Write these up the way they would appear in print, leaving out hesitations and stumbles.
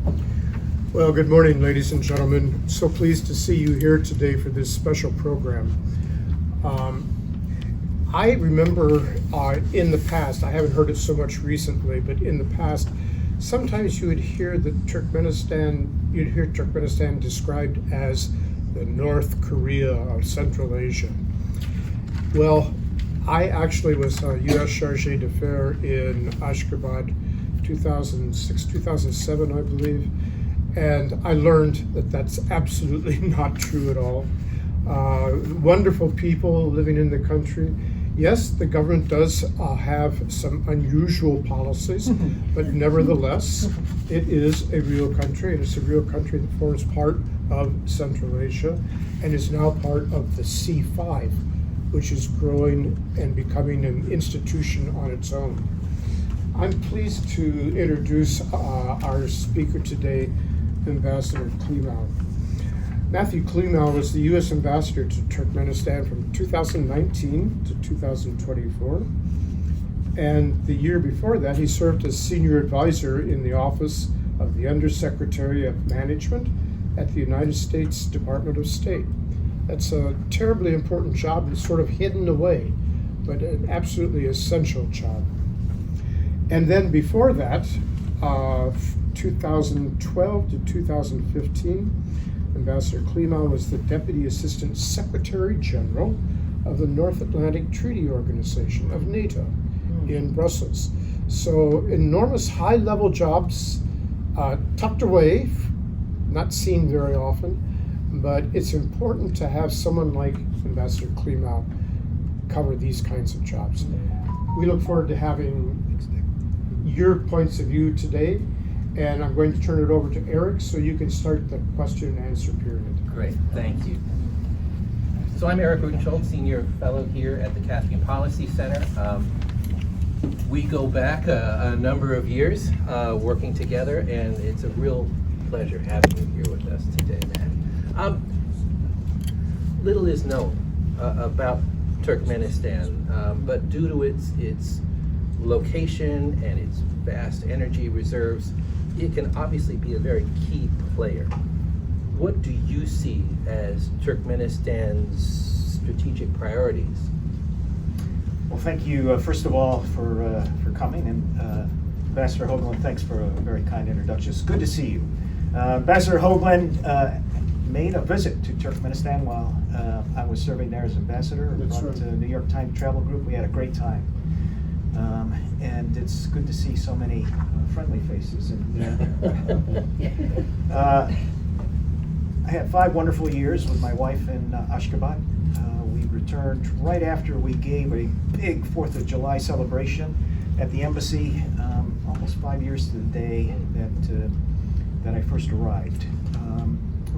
Well, good morning, ladies and gentlemen. So pleased to see you here today for this special program. I remember in the past, I haven't heard it so much recently, but in the past, sometimes you would hear Turkmenistan described as the North Korea of Central Asia. Well, I actually was a U.S. Chargé d'Affaires in Ashgabat 2006, 2007, I believe. And I learned that that's absolutely not true at all. Wonderful people living in the country. Yes, the government does have some unusual policies, but nevertheless, it is a real country, and it's a real country that forms part of Central Asia and is now part of the C5, which is growing and becoming an institution on its own. I'm pleased to introduce our speaker today, Ambassador Klimow. Matthew Klimow was the U.S. Ambassador to Turkmenistan from 2019 to 2024. And the year before that, he served as Senior Advisor in the Office of the Undersecretary of Management at the United States Department of State. That's a terribly important job. It's sort of hidden away, but an absolutely essential job. And then before that, 2012 to 2015, Ambassador Klimow was the Deputy Assistant Secretary General of the North Atlantic Treaty Organization of NATO in Brussels. So enormous high-level jobs tucked away, not seen very often, but it's important to have someone like Ambassador Klimow cover these kinds of jobs. We look forward to having your points of view today, and I'm going to turn it over to Eric so you can start the question and answer period. Great, thank you. So I'm Eric Rudenschultz, Senior Fellow here at the Caspian Policy Center. We go back a number of years working together, and it's a real pleasure having you here with us today, Matt. Little is known about Turkmenistan, but due to its location and its vast energy reserves, it can obviously be a very key player. What do you see as Turkmenistan's strategic priorities? Well, thank you, first of all, for coming, and Ambassador Hoagland, thanks for a very kind introduction. It's good to see you. Ambassador Hoagland made a visit to Turkmenistan while I was serving there as ambassador. That's brought right. New York Times Travel Group. We had a great time. And it's good to see so many friendly faces. And I had 5 wonderful years with my wife in Ashgabat. We returned right after we gave a big 4th of July celebration at the embassy, almost 5 years to the day that I first arrived.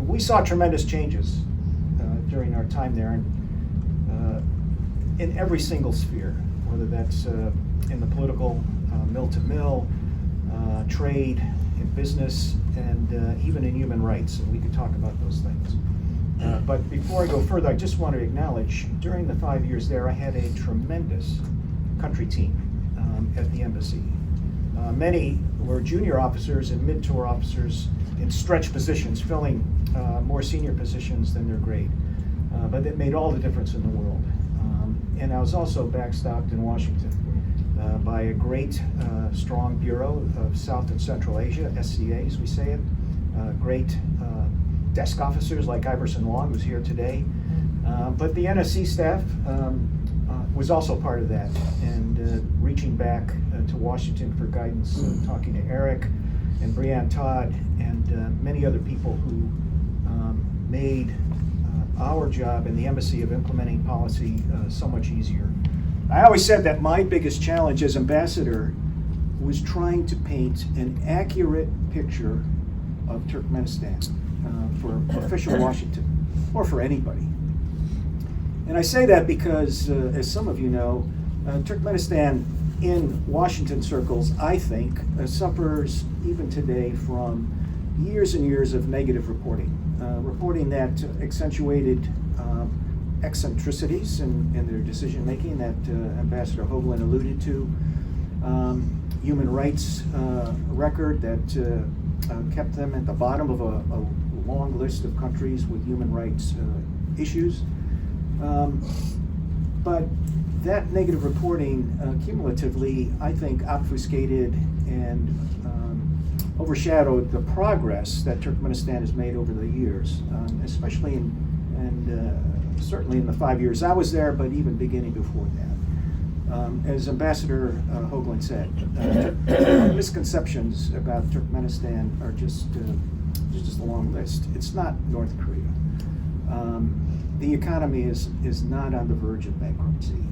We saw tremendous changes during our time there, and in every single sphere, whether that's in the political, mill-to-mill, trade, in business, and even in human rights, and we could talk about those things. But before I go further, I just want to acknowledge, during the 5 years there, I had a tremendous country team at the embassy. Many were junior officers and mid-tour officers in stretch positions, filling more senior positions than their grade. But it made all the difference in the world. And I was also backstopped in Washington by a great, strong Bureau of South and Central Asia, SCA as we say it, great desk officers like Iverson Long, who's here today. But the NSC staff was also part of that, and reaching back to Washington for guidance, talking to Eric and Brianne Todd and many other people who made our job in the embassy of implementing policy so much easier. I always said that my biggest challenge as ambassador was trying to paint an accurate picture of Turkmenistan for official Washington, or for anybody. And I say that because, as some of you know, Turkmenistan in Washington circles, I think, suffers even today from years and years of negative reporting. Reporting that accentuated eccentricities in their decision making that Ambassador Hoagland alluded to, human rights record that kept them at the bottom of a long list of countries with human rights issues. But that negative reporting cumulatively, I think, obfuscated and overshadowed the progress that Turkmenistan has made over the years, especially certainly in the 5 years I was there, but even beginning before that. As Ambassador Hoagland said, misconceptions about Turkmenistan are just a long list. It's not North Korea. The economy is not on the verge of bankruptcy.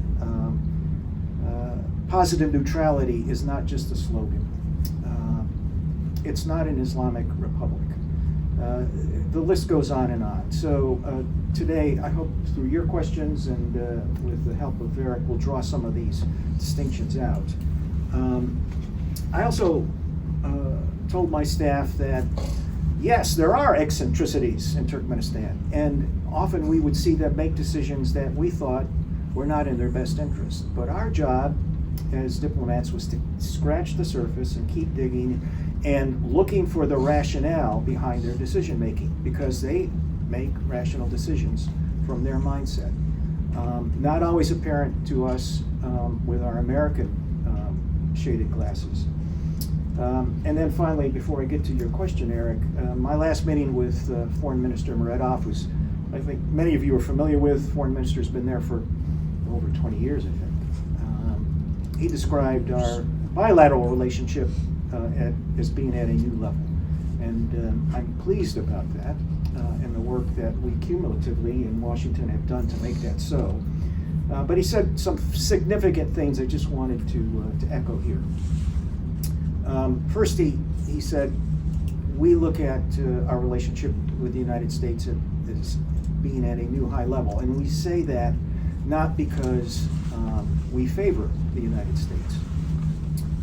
Positive neutrality is not just a slogan. It's not an Islamic republic. The list goes on and on. So today, I hope through your questions and with the help of Eric, we'll draw some of these distinctions out. I also told my staff that, yes, there are eccentricities in Turkmenistan, and often we would see them make decisions that we thought were not in their best interest. But our job as diplomats was to scratch the surface and keep digging and looking for the rationale behind their decision making, because they make rational decisions from their mindset. Not always apparent to us with our American shaded glasses. And then finally, before I get to your question, Eric, my last meeting with Foreign Minister Muradov was, I think many of you are familiar with. Foreign Minister's been there for over 20 years, I think. He described our bilateral relationship as being at a new level. And I'm pleased about that and the work that we cumulatively in Washington have done to make that so. But he said some significant things I just wanted to echo here. First, he said, we look at our relationship with the United States as being at a new high level. And we say that not because we favor the United States.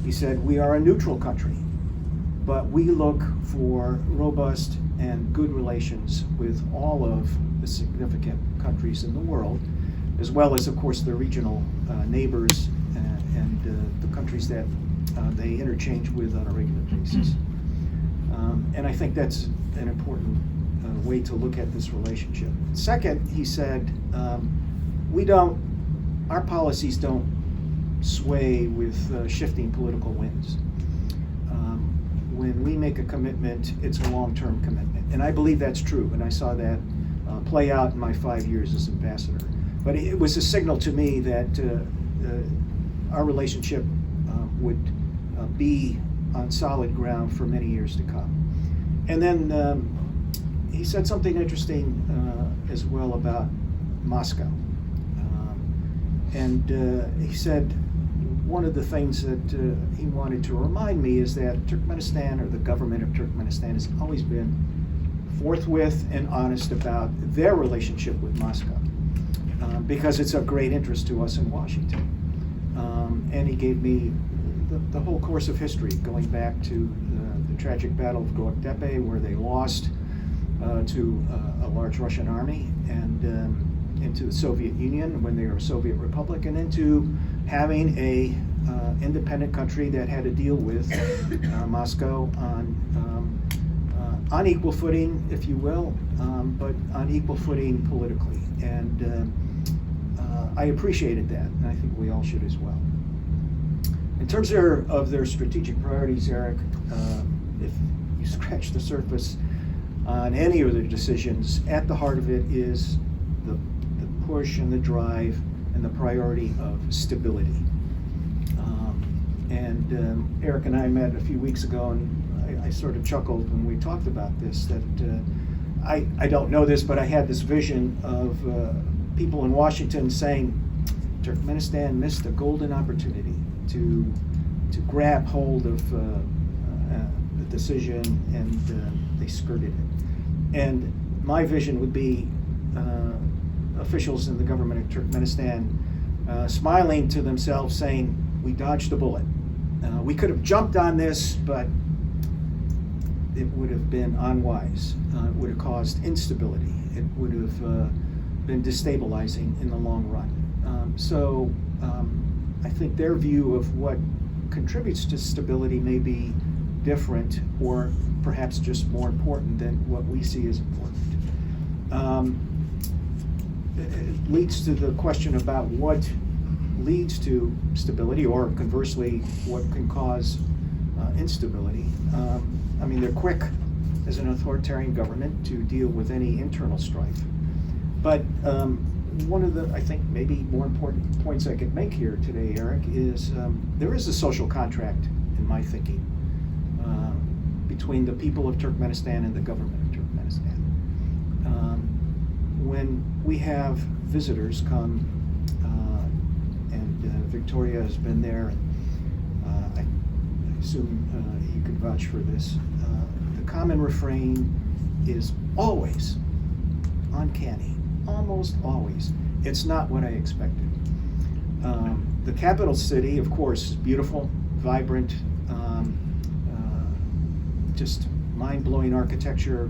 He said, we are a neutral country, but we look for robust and good relations with all of the significant countries in the world, as well as, of course, the regional neighbors and the countries that they interchange with on a regular basis. And I think that's an important way to look at this relationship. Second, he said, our policies don't sway with shifting political winds. When we make a commitment, it's a long-term commitment. And I believe that's true, and I saw that play out in my 5 years as ambassador. But it was a signal to me that our relationship would be on solid ground for many years to come. And then he said something interesting as well about Moscow. And he said one of the things that he wanted to remind me is that Turkmenistan, or the government of Turkmenistan, has always been forthwith and honest about their relationship with Moscow, because it's of great interest to us in Washington. And he gave me the whole course of history, going back to the tragic Battle of Göbekli Tepe, where they lost to a large Russian army, and into the Soviet Union when they were a Soviet republic, and into having a independent country that had to deal with Moscow on equal footing, if you will, but on equal footing politically. And I appreciated that, and I think we all should as well. In terms of their strategic priorities, Eric, if you scratch the surface on any of their decisions, at the heart of it is the push and the drive and the priority of stability. Eric and I met a few weeks ago, and I sort of chuckled when we talked about this, that I don't know this, but I had this vision of people in Washington saying Turkmenistan missed a golden opportunity to grab hold of the decision, and they skirted it. And my vision would be officials in the government of Turkmenistan smiling to themselves, saying, we dodged a bullet. We could have jumped on this, but it would have been unwise. It would have caused instability. It would have been destabilizing in the long run. I think their view of what contributes to stability may be different or perhaps just more important than what we see as important. It leads to the question about what leads to stability, or conversely, what can cause instability. I mean, they're quick as an authoritarian government to deal with any internal strife. But one of the, I think, maybe more important points I could make here today, Eric, is there is a social contract, in my thinking, between the people of Turkmenistan and the government of Turkmenistan. When we have visitors come, and Victoria has been there, and I assume you could vouch for this, the common refrain is always uncanny, almost always. It's not what I expected. The capital city, of course, is beautiful, vibrant, just mind-blowing architecture,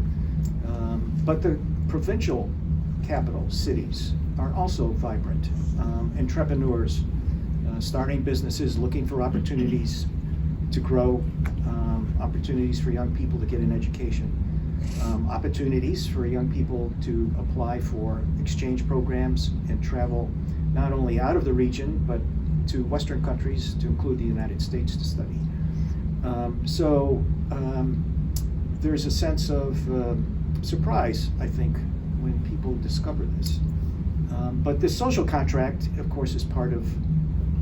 but the provincial capital cities are also vibrant. Entrepreneurs starting businesses, looking for opportunities to grow, opportunities for young people to get an education, opportunities for young people to apply for exchange programs and travel not only out of the region but to Western countries, to include the United States, to study. There's a sense of surprise, I think, when people discover this. But this social contract, of course, is part of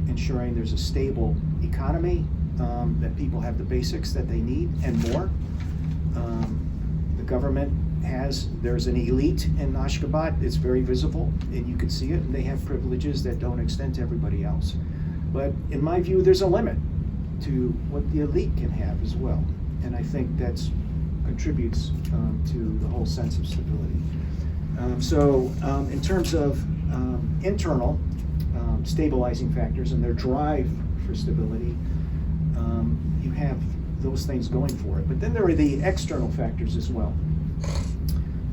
ensuring there's a stable economy, that people have the basics that they need and more. The government there's an elite in Ashgabat. It's very visible, and you can see it, and they have privileges that don't extend to everybody else. But in my view, there's a limit to what the elite can have as well, and I think that contributes to the whole sense of stability. In terms of internal stabilizing factors and their drive for stability, you have those things going for it. But then there are the external factors as well.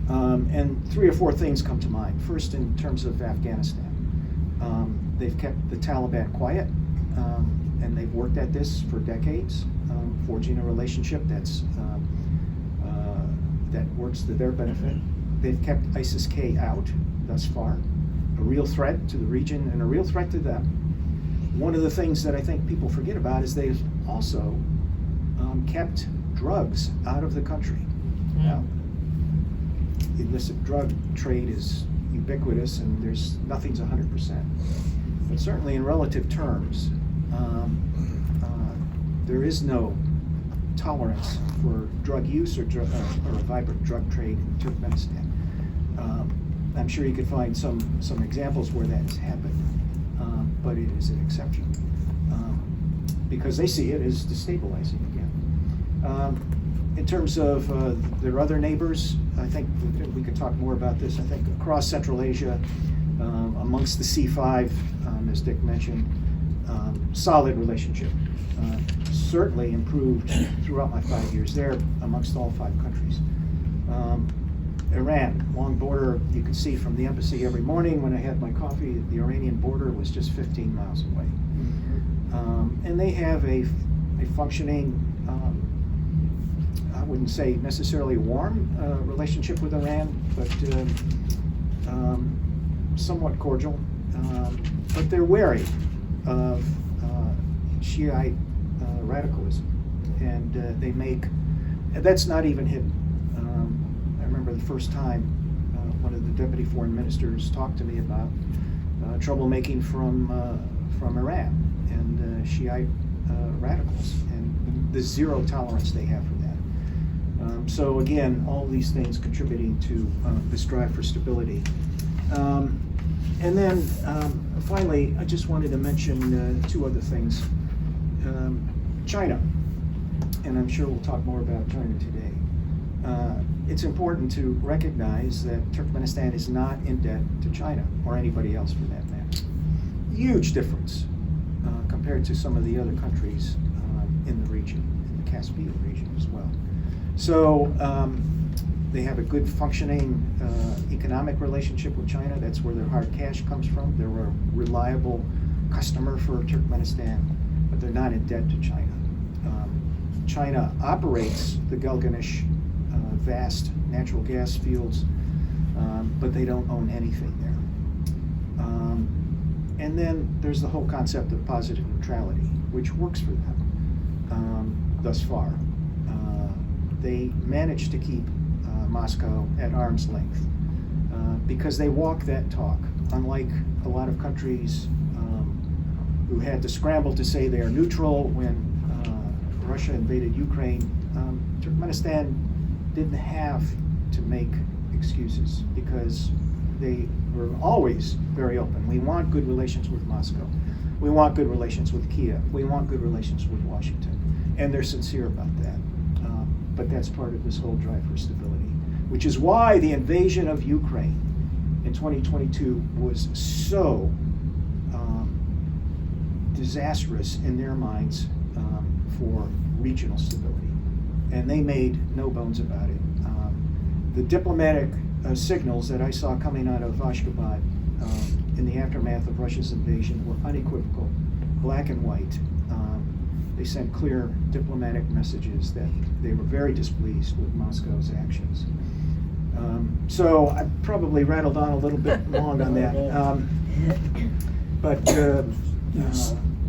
And 3 or 4 things come to mind. First, in terms of Afghanistan, they've kept the Taliban quiet, and they've worked at this for decades, forging a relationship that works to their benefit. They've kept ISIS-K out thus far, a real threat to the region and a real threat to them. One of the things that I think people forget about is they've also kept drugs out of the country. Now, illicit drug trade is ubiquitous, and nothing's 100%. But certainly in relative terms, there is no tolerance for drug use or a vibrant drug trade in Turkmenistan. I'm sure you could find some examples where that has happened, but it is an exception, because they see it as destabilizing again. In terms of their other neighbors, I think we could talk more about this. I think across Central Asia, amongst the C5, as Dick mentioned, solid relationship. Certainly improved throughout my 5 years there amongst all 5 countries. Iran, long border. You could see from the embassy every morning when I had my coffee, the Iranian border was just 15 miles away. And they have a functioning, I wouldn't say necessarily warm relationship with Iran, but somewhat cordial. But they're wary of Shiite radicalism, and that's not even hidden. I remember the first time one of the deputy foreign ministers talked to me about troublemaking from Iran and Shiite radicals, and the zero tolerance they have for that. So again, all these things contributing to this drive for stability. And then finally, I just wanted to mention 2 other things. China, and I'm sure we'll talk more about China today. It's important to recognize that Turkmenistan is not in debt to China, or anybody else for that matter. Huge difference compared to some of the other countries in the region, in the Caspian region as well. So they have a good functioning economic relationship with China. That's where their hard cash comes from. They're a reliable customer for Turkmenistan, but they're not in debt to China. China operates the Gilgamesh vast natural gas fields, but they don't own anything there. And then there's the whole concept of positive neutrality, which works for them thus far. They managed to keep Moscow at arm's length because they walk that talk, unlike a lot of countries who had to scramble to say they are neutral when Russia invaded Ukraine. Turkmenistan didn't have to make excuses because they were always very open. We want good relations with Moscow. We want good relations with Kiev. We want good relations with Washington. And they're sincere about that. But that's part of this whole drive for stability, which is why the invasion of Ukraine in 2022 was so disastrous in their minds for regional stability. And they made no bones about it. The diplomatic signals that I saw coming out of Ashgabat in the aftermath of Russia's invasion were unequivocal, black and white. They sent clear diplomatic messages that they were very displeased with Moscow's actions. So I probably rattled on a little bit long on that. But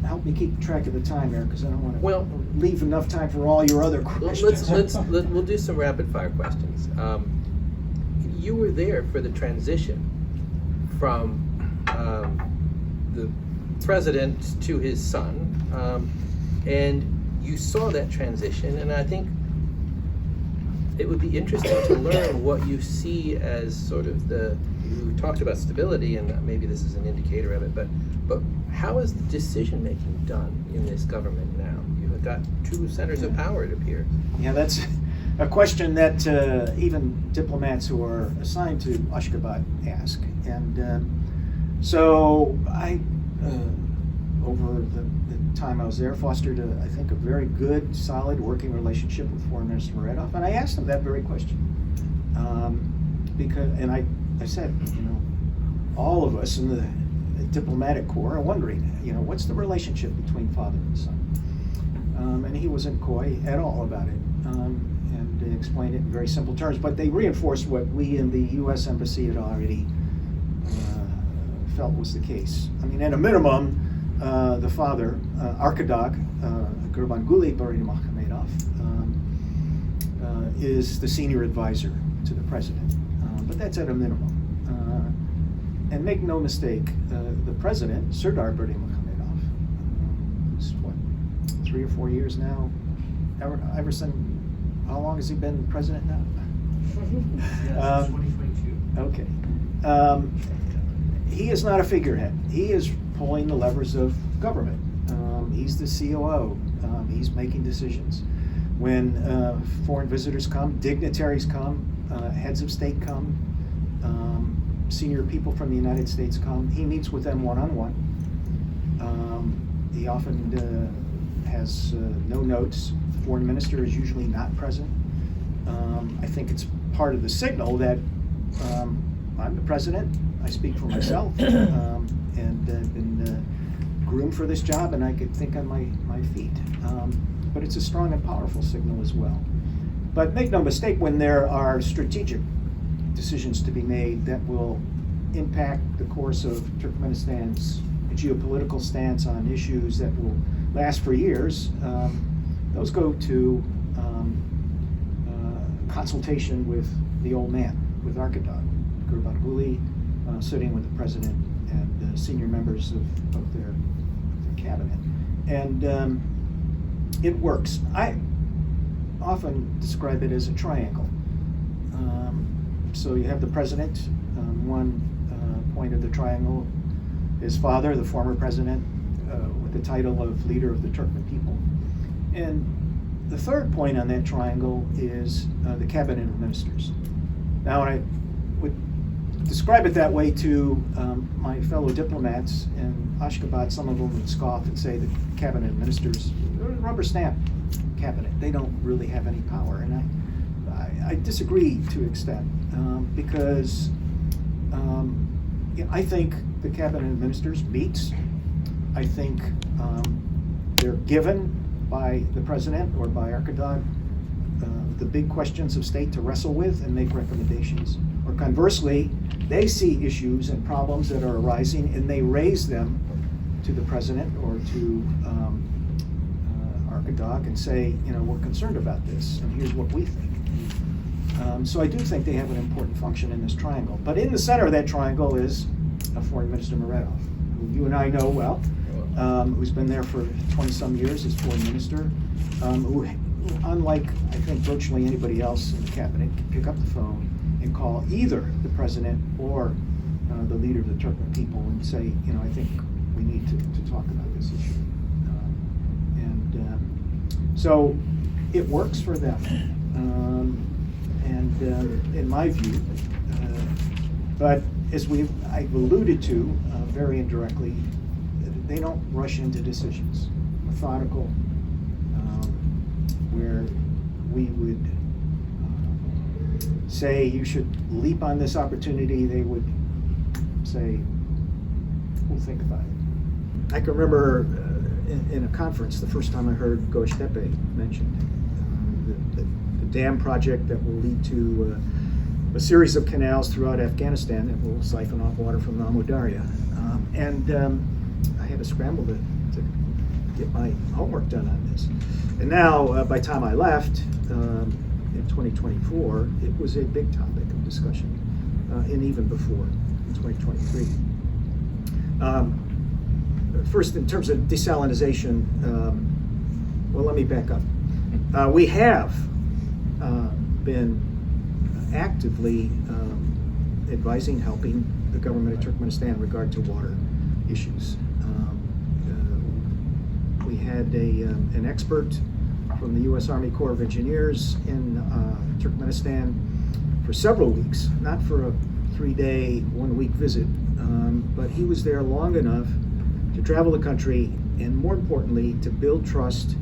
help me keep track of the time here, because I don't want to leave enough time for all your other questions. We'll do some rapid fire questions. You were there for the transition from the president to his son, and you saw that transition, and I think it would be interesting to learn what you see as sort of you talked about stability, and maybe this is an indicator of it, but how is the decision making done in this government now? You have got two centers of power, it appears. Yeah, that's a question that even diplomats who are assigned to Ashgabat ask. And so I, over the time I was there, fostered, I think, a very good, solid working relationship with Foreign Minister Muradov. And I asked him that very question. And I said, all of us in the diplomatic corps are wondering, what's the relationship between father and son? And he wasn't coy at all about it. And they explained it in very simple terms, but they reinforced what we in the U.S. Embassy had already felt was the case. I mean, at a minimum, the father, Arkadag, Gurbanguly Barinimahmedov, is the senior advisor to the president, but that's at a minimum. And make no mistake, the president, Serdar Barinimahmedov, who's 3 or 4 years now, Everson. How long has he been president now? 2022. Okay. He is not a figurehead. He is pulling the levers of government. He's the COO. He's making decisions. When foreign visitors come, dignitaries come, heads of state come, senior people from the United States come, he meets with them one-on-one. He often has no notes. The foreign minister is usually not present. I think it's part of the signal that I'm the president, I speak for myself, and I've been groomed for this job, and I could think on my feet. But it's a strong and powerful signal as well. But make no mistake, when there are strategic decisions to be made that will impact the course of Turkmenistan's geopolitical stance on issues that will last for years, those go to consultation with the old man, with Arkadag, Gurbanguly, sitting with the president and senior members of their cabinet. And it works. I often describe it as a triangle. So you have the president, one point of the triangle, his father, the former president, with the title of leader of the Turkmen people. And the third point on that triangle is the cabinet of ministers. Now, I would describe it that way to my fellow diplomats in Ashgabat. Some of them would scoff and say the cabinet of ministers, they're a rubber stamp cabinet. They don't really have any power. And I disagree to an extent because I think the cabinet of ministers meets. I think they're given by the president or by Arkadog the big questions of state to wrestle with and make recommendations. Or conversely, they see issues and problems that are arising and they raise them to the president or to Arkadog and say, we're concerned about this and here's what we think. So I do think they have an important function in this triangle. But in the center of that triangle is Foreign Minister Meredov, who you and I know well, who's been there for 20-some years as foreign minister, who, unlike, I think, virtually anybody else in the cabinet, can pick up the phone and call either the president or the leader of the Turkmen people and say, I think we need to talk about this issue. So it works for them. In my view, but as I've alluded to very indirectly, they don't rush into decisions. Methodical, where we would say you should leap on this opportunity, they would say, we'll think about it. I can remember in a conference the first time I heard Goştepe mentioned, the dam project that will lead to a series of canals throughout Afghanistan that will siphon off water from the Amudarya. I had to scramble to get my homework done on this. And now, by the time I left in 2024, it was a big topic of discussion, and even before, in 2023. First, in terms of desalinization, well, let me back up. We have been actively advising, helping the government of Turkmenistan in regard to water issues. We had an expert from the U.S. Army Corps of Engineers in Turkmenistan for several weeks, not for a 3-day, 1-week visit, but he was there long enough to travel the country and, more importantly, to build trust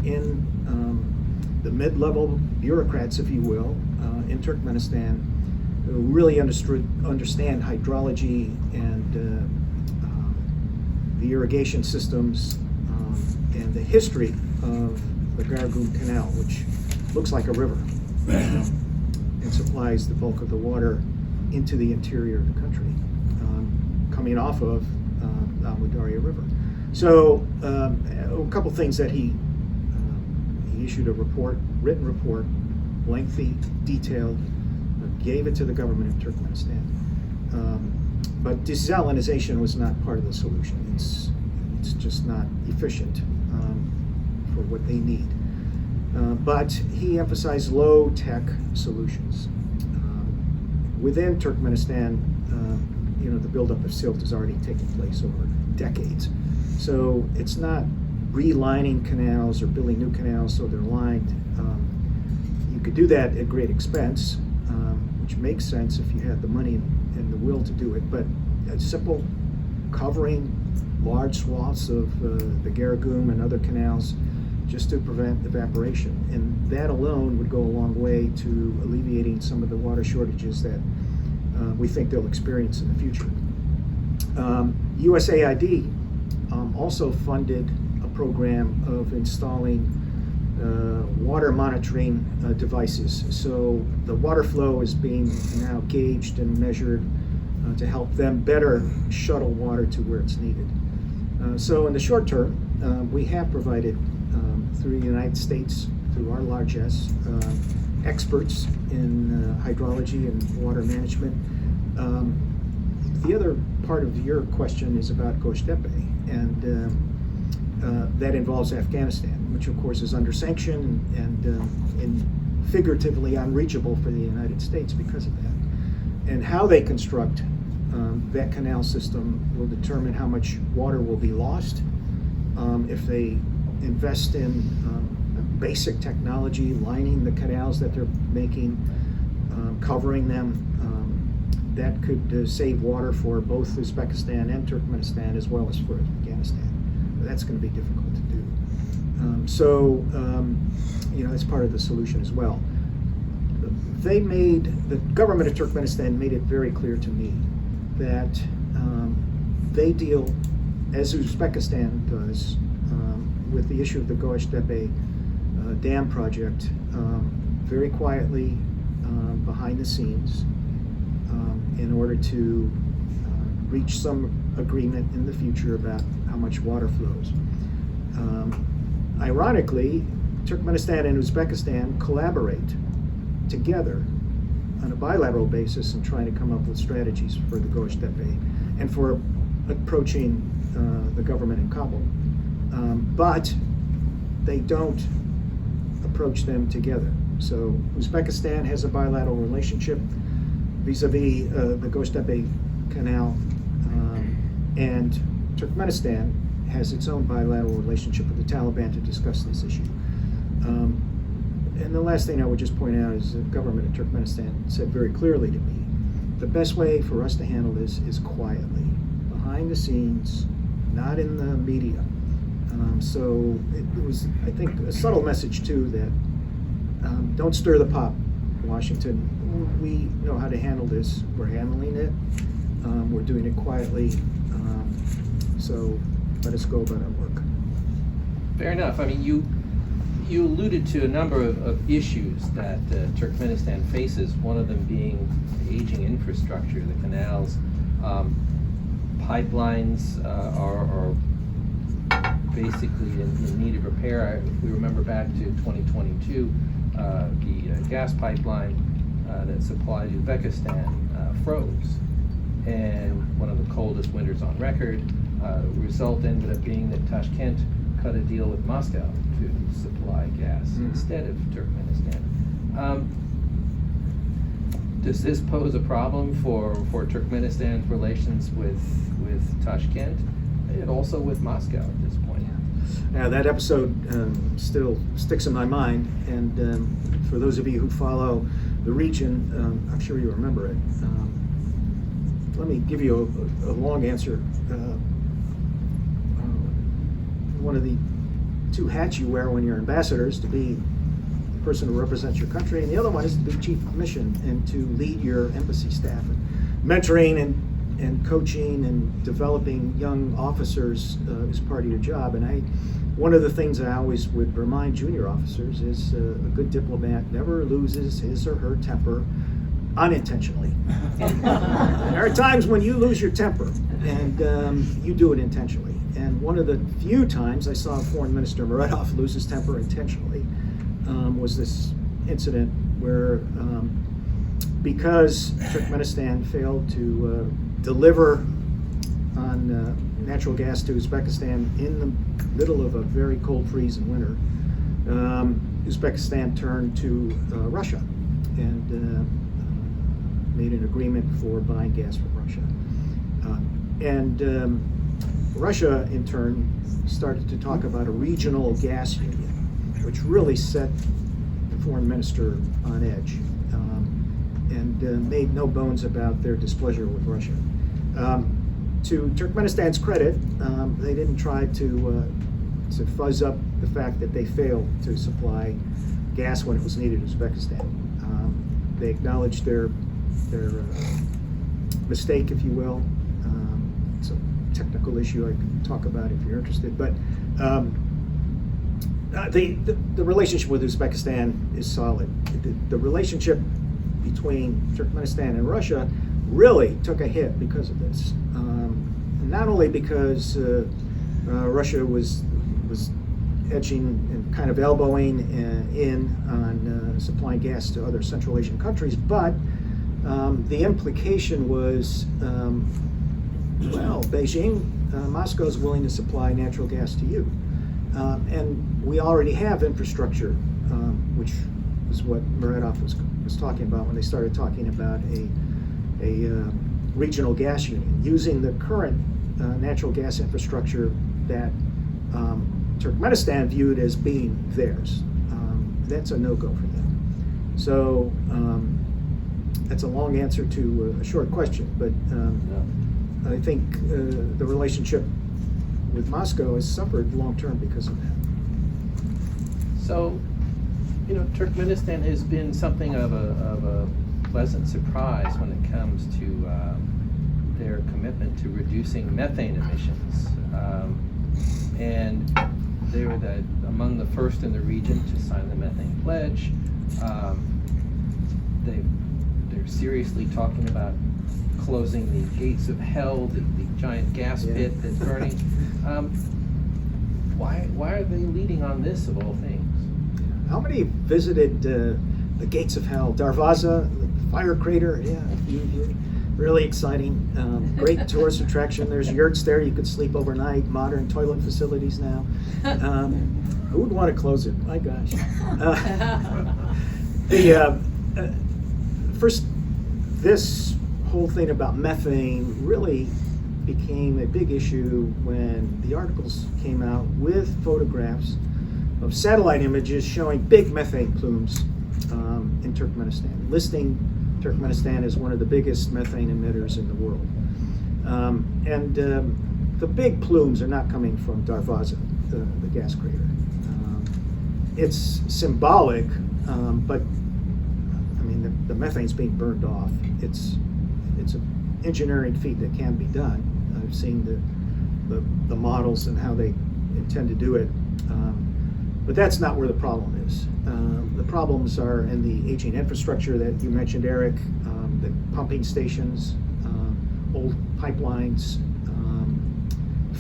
in the mid-level bureaucrats, if you will, in Turkmenistan, who really understand hydrology and the irrigation systems and the history of the Gargum Canal, which looks like a river and supplies the bulk of the water into the interior of the country, coming off of the Amudarya River. So a couple things that he issued a report, written report, lengthy, detailed, gave it to the government of Turkmenistan. But desalinization was not part of the solution. It's just not efficient for what they need. But he emphasized low-tech solutions. Within Turkmenistan, the buildup of silt has already taken place over decades. So it's not relining canals or building new canals so they're lined. You could do that at great expense, which makes sense if you had the money and the will to do it. But a simple covering large swaths of the Garagum and other canals just to prevent evaporation. And that alone would go a long way to alleviating some of the water shortages that we think they'll experience in the future. USAID also funded a program of installing water monitoring devices. So the water flow is being now gauged and measured to help them better shuttle water to where it's needed. So in the short term, we have provided through the United States, through our largesse, experts in hydrology and water management. The other part of your question is about Goştepe, and that involves Afghanistan, which of course is under sanction and figuratively unreachable for the United States because of that. And how they construct that canal system will determine how much water will be lost. If they invest in basic technology, lining the canals that they're making, covering them, that could save water for both Uzbekistan and Turkmenistan as well as for Afghanistan. But that's going to be difficult to do. That's part of the solution as well. The government of Turkmenistan made it very clear to me that they deal, as Uzbekistan does, with the issue of the Gosh-Tepe dam project, very quietly behind the scenes, in order to reach some agreement in the future about how much water flows. Ironically, Turkmenistan and Uzbekistan collaborate together on a bilateral basis in trying to come up with strategies for the Gosh-Tepe and for approaching the government in Kabul. But they don't approach them together. So Uzbekistan has a bilateral relationship vis-a-vis the Gosh-Tepe Canal, and Turkmenistan has its own bilateral relationship with the Taliban to discuss this issue. And the last thing I would just point out is the government of Turkmenistan said very clearly to me, the best way for us to handle this is quietly, behind the scenes, not in the media. So it was, I think, a subtle message too that don't stir the pot, Washington. We know how to handle this. We're handling it. We're doing it quietly. So let us go about our work. Fair enough. I mean, you alluded to a number of issues that Turkmenistan faces, one of them being the aging infrastructure, the canals. Pipelines are basically in need of repair. If we remember back to 2022, the gas pipeline that supplied Uzbekistan froze. And one of the coldest winters on record. The result ended up being that Tashkent cut a deal with Moscow to supply gas instead of Turkmenistan. Does this pose a problem for Turkmenistan's relations with Tashkent and also with Moscow at this point? Now that episode still sticks in my mind, and for those of you who follow the region, I'm sure you remember it. Let me give you a long answer. One of the two hats you wear when you're ambassadors, to be the person who represents your country, and the other one is to be chief of mission and to lead your embassy staff. And mentoring and coaching and developing young officers is part of your job. And one of the things I always would remind junior officers is a good diplomat never loses his or her temper unintentionally. There are times when you lose your temper, and you do it intentionally. And one of the few times I saw Foreign Minister Muradov lose his temper intentionally was this incident where, because Turkmenistan failed to deliver on natural gas to Uzbekistan in the middle of a very cold freeze in winter, Uzbekistan turned to Russia and made an agreement for buying gas from Russia. Russia, in turn, started to talk about a regional gas union, which really set the foreign minister on edge, and made no bones about their displeasure with Russia. To Turkmenistan's credit, they didn't try to fuzz up the fact that they failed to supply gas when it was needed in Uzbekistan. They acknowledged their mistake, if you will. It's a technical issue I can talk about if you're interested, but the relationship with Uzbekistan is solid. The relationship between Turkmenistan and Russia really took a hit because of this. Not only because Russia was edging and kind of elbowing in on supplying gas to other Central Asian countries, but the implication was, well, Beijing, Moscow is willing to supply natural gas to you. And we already have infrastructure, which is what Muradov was talking about when they started talking about a regional gas union, using the current natural gas infrastructure that Turkmenistan viewed as being theirs. That's a no-go for them. So that's a long answer to a short question, but I think the relationship with Moscow has suffered long-term because of that. So, Turkmenistan has been something of a pleasant surprise when it comes to their commitment to reducing methane emissions. And they were among the first in the region to sign the Methane Pledge. They're seriously talking about closing the gates of hell, the giant gas pit that's burning. Why are they leading on this of all things? How many visited the gates of hell? Darvaza, the fire crater, really exciting. Great tourist attraction. There's yurts there. You could sleep overnight. Modern toilet facilities now. Who would want to close it? My gosh. First, this whole thing about methane really became a big issue when the articles came out with photographs of satellite images showing big methane plumes in Turkmenistan, listing Turkmenistan as one of the biggest methane emitters in the world. The big plumes are not coming from Darvaza, the gas crater. It's symbolic, but I mean the methane's being burned off. It's an engineering feat that can be done. I've seen the models and how they intend to do it, but that's not where the problem is. The problems are in the aging infrastructure that you mentioned, Eric, the pumping stations, old pipelines,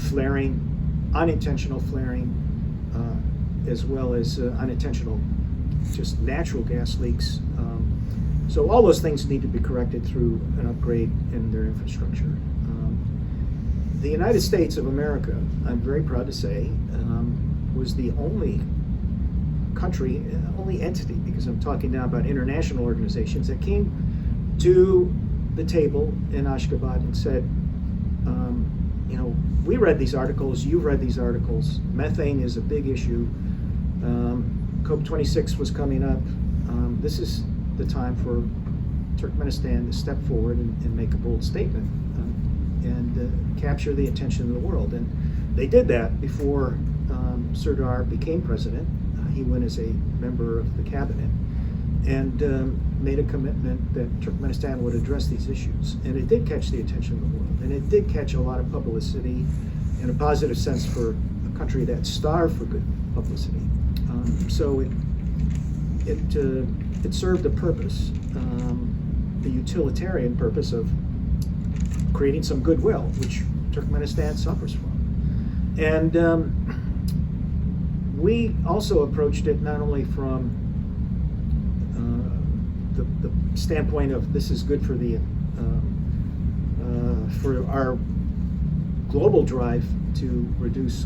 flaring, unintentional flaring, as well as unintentional just natural gas leaks. So all those things need to be corrected through an upgrade in their infrastructure. The United States of America, I'm very proud to say, was the only country, only entity, because I'm talking now about international organizations, that came to the table in Ashgabat and said, we read these articles, you've read these articles, methane is a big issue, COP26 was coming up, this is the time for Turkmenistan to step forward and make a bold statement and capture the attention of the world. And they did that before Serdar became president. He went as a member of the cabinet and made a commitment that Turkmenistan would address these issues. And it did catch the attention of the world. And it did catch a lot of publicity in a positive sense for a country that's starved for good publicity. So it served a purpose, the utilitarian purpose of creating some goodwill, which Turkmenistan suffers from. And we also approached it not only from the standpoint of this is good for for our global drive to reduce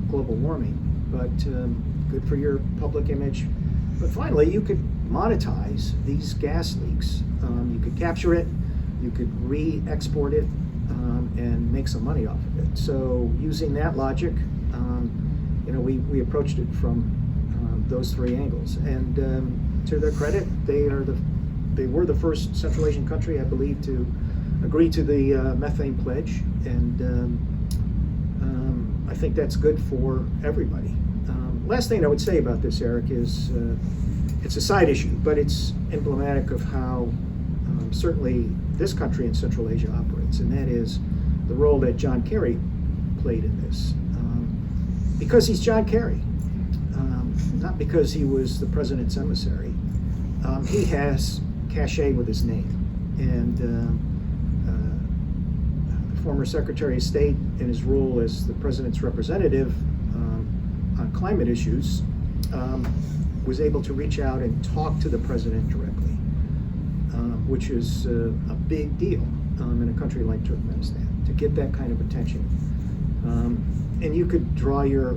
global warming, but good for your public image. But finally, you could monetize these gas leaks. You could capture it, you could re-export it, and make some money off of it. So using that logic, we approached it from those three angles. And to their credit, they were the first Central Asian country, I believe, to agree to the Methane Pledge. And I think that's good for everybody. Last thing I would say about this, Eric, is it's a side issue, but it's emblematic of how certainly this country in Central Asia operates, and that is the role that John Kerry played in this. Because he's John Kerry, not because he was the president's emissary. He has cachet with his name, and the former Secretary of State in his role as the president's representative on climate issues was able to reach out and talk to the president directly, which is a big deal in a country like Turkmenistan, to get that kind of attention. And you could draw your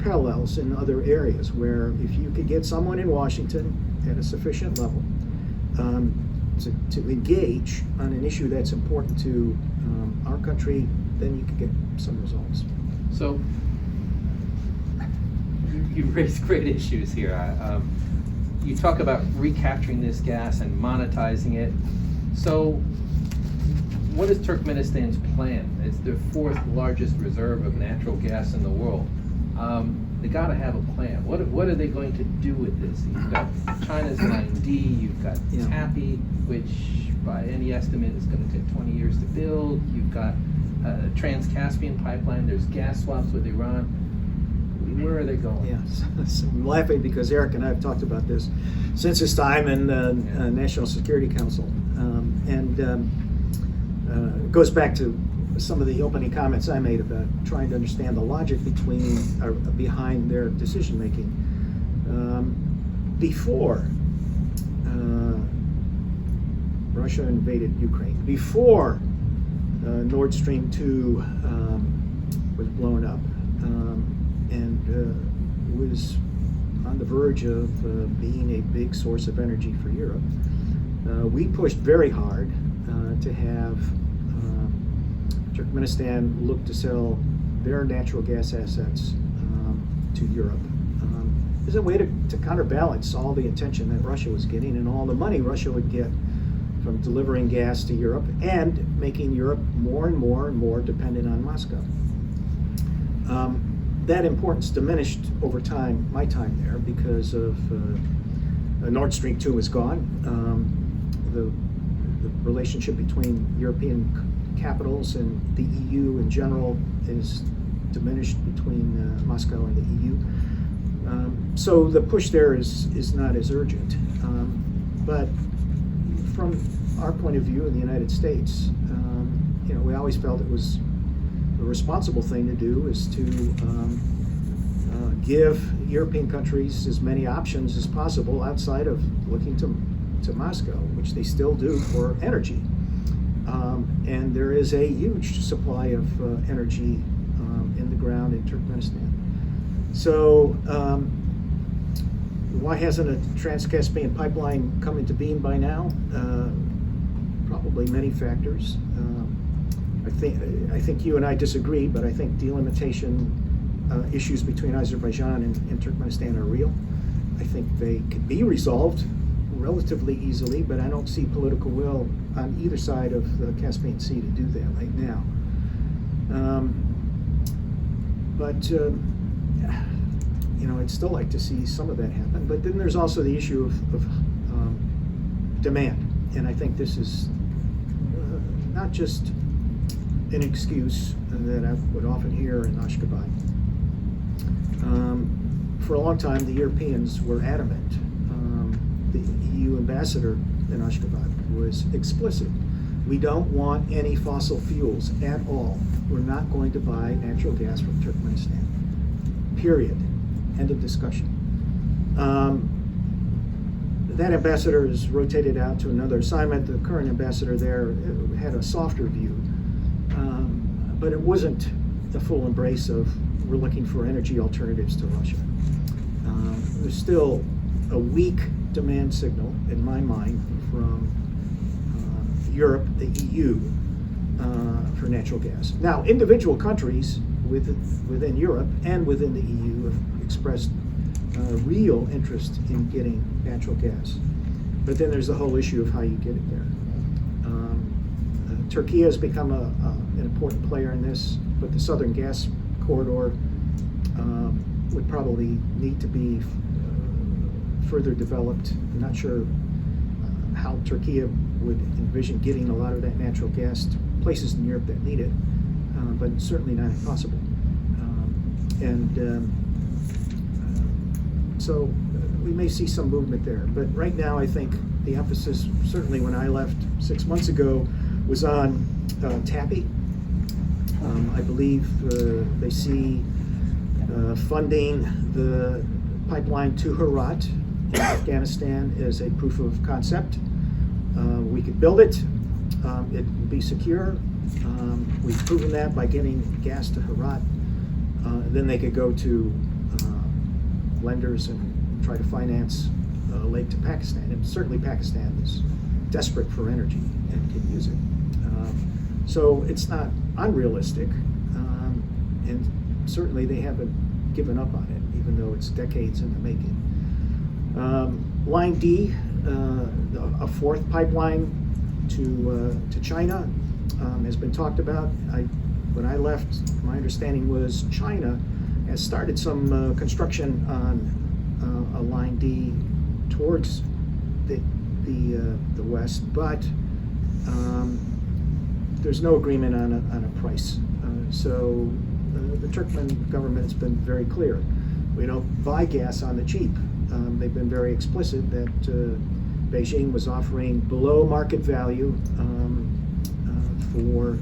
parallels in other areas where if you could get someone in Washington at a sufficient level to engage on an issue that's important to our country, then you could get some results. So you raised great issues here. You talk about recapturing this gas and monetizing it. So what is Turkmenistan's plan? It's their fourth largest reserve of natural gas in the world. They got to have a plan. What are they going to do with this? You've got China's 9D, you've got TAPI, which by any estimate is going to take 20 years to build. You've got a Trans-Caspian pipeline, there's gas swaps with Iran. Where are they going? Yes, so I'm laughing because Eric and I have talked about this since his time in National Security Council, and it goes back to some of the opening comments I made about trying to understand the logic behind their decision making. Before Russia invaded Ukraine, before Nord Stream 2 was blown up, and was on the verge of being a big source of energy for Europe, we pushed very hard to have Turkmenistan look to sell their natural gas assets to Europe. As a way to counterbalance all the attention that Russia was getting and all the money Russia would get from delivering gas to Europe and making Europe more and more and more dependent on Moscow. That importance diminished over time, my time there, because of Nord Stream 2 is gone. The relationship between European capitals and the EU in general is diminished between Moscow and the EU. So the push there is not as urgent. But from our point of view in the United States, we always felt it was the responsible thing to do is to give European countries as many options as possible outside of looking to Moscow, which they still do for energy. And there is a huge supply of energy in the ground in Turkmenistan. So why hasn't a Trans-Caspian pipeline come into being by now? Probably many factors. I think you and I disagree, but I think delimitation issues between Azerbaijan and Turkmenistan are real. I think they could be resolved relatively easily, but I don't see political will on either side of the Caspian Sea to do that right now. I'd still like to see some of that happen. But then there's also the issue of demand, and I think this is not just an excuse that I would often hear in Ashgabat. For a long time, the Europeans were adamant. The EU ambassador in Ashgabat was explicit. We don't want any fossil fuels at all. We're not going to buy natural gas from Turkmenistan. Period. End of discussion. That ambassador is rotated out to another assignment. The current ambassador there had a softer view, but it wasn't the full embrace of we're looking for energy alternatives to Russia. There's still a weak demand signal, in my mind, from Europe, the EU, for natural gas. Now, individual countries within Europe and within the EU have expressed real interest in getting natural gas. But then there's the whole issue of how you get it there. Turkey has become an important player in this, but the Southern Gas Corridor would probably need to be further developed. I'm not sure how Turkey would envision getting a lot of that natural gas to places in Europe that need it, but it's certainly not impossible. So we may see some movement there. But right now, I think the emphasis, certainly when I left 6 months ago, was on TAPI. I believe they see funding the pipeline to Herat in Afghanistan as a proof of concept. We could build it. It will be secure. We've proven that by getting gas to Herat. Then they could go to lenders and try to finance a lake to Pakistan. And certainly Pakistan is desperate for energy and can use it. So it's not unrealistic. And certainly they haven't given up on it, even though it's decades in the making. Line D, a fourth pipeline to China, has been talked about. When I left, my understanding was China has started some construction on a line D towards the west, but there's no agreement on a price. So the Turkmen government has been very clear. We don't buy gas on the cheap. They've been very explicit that Beijing was offering below market value for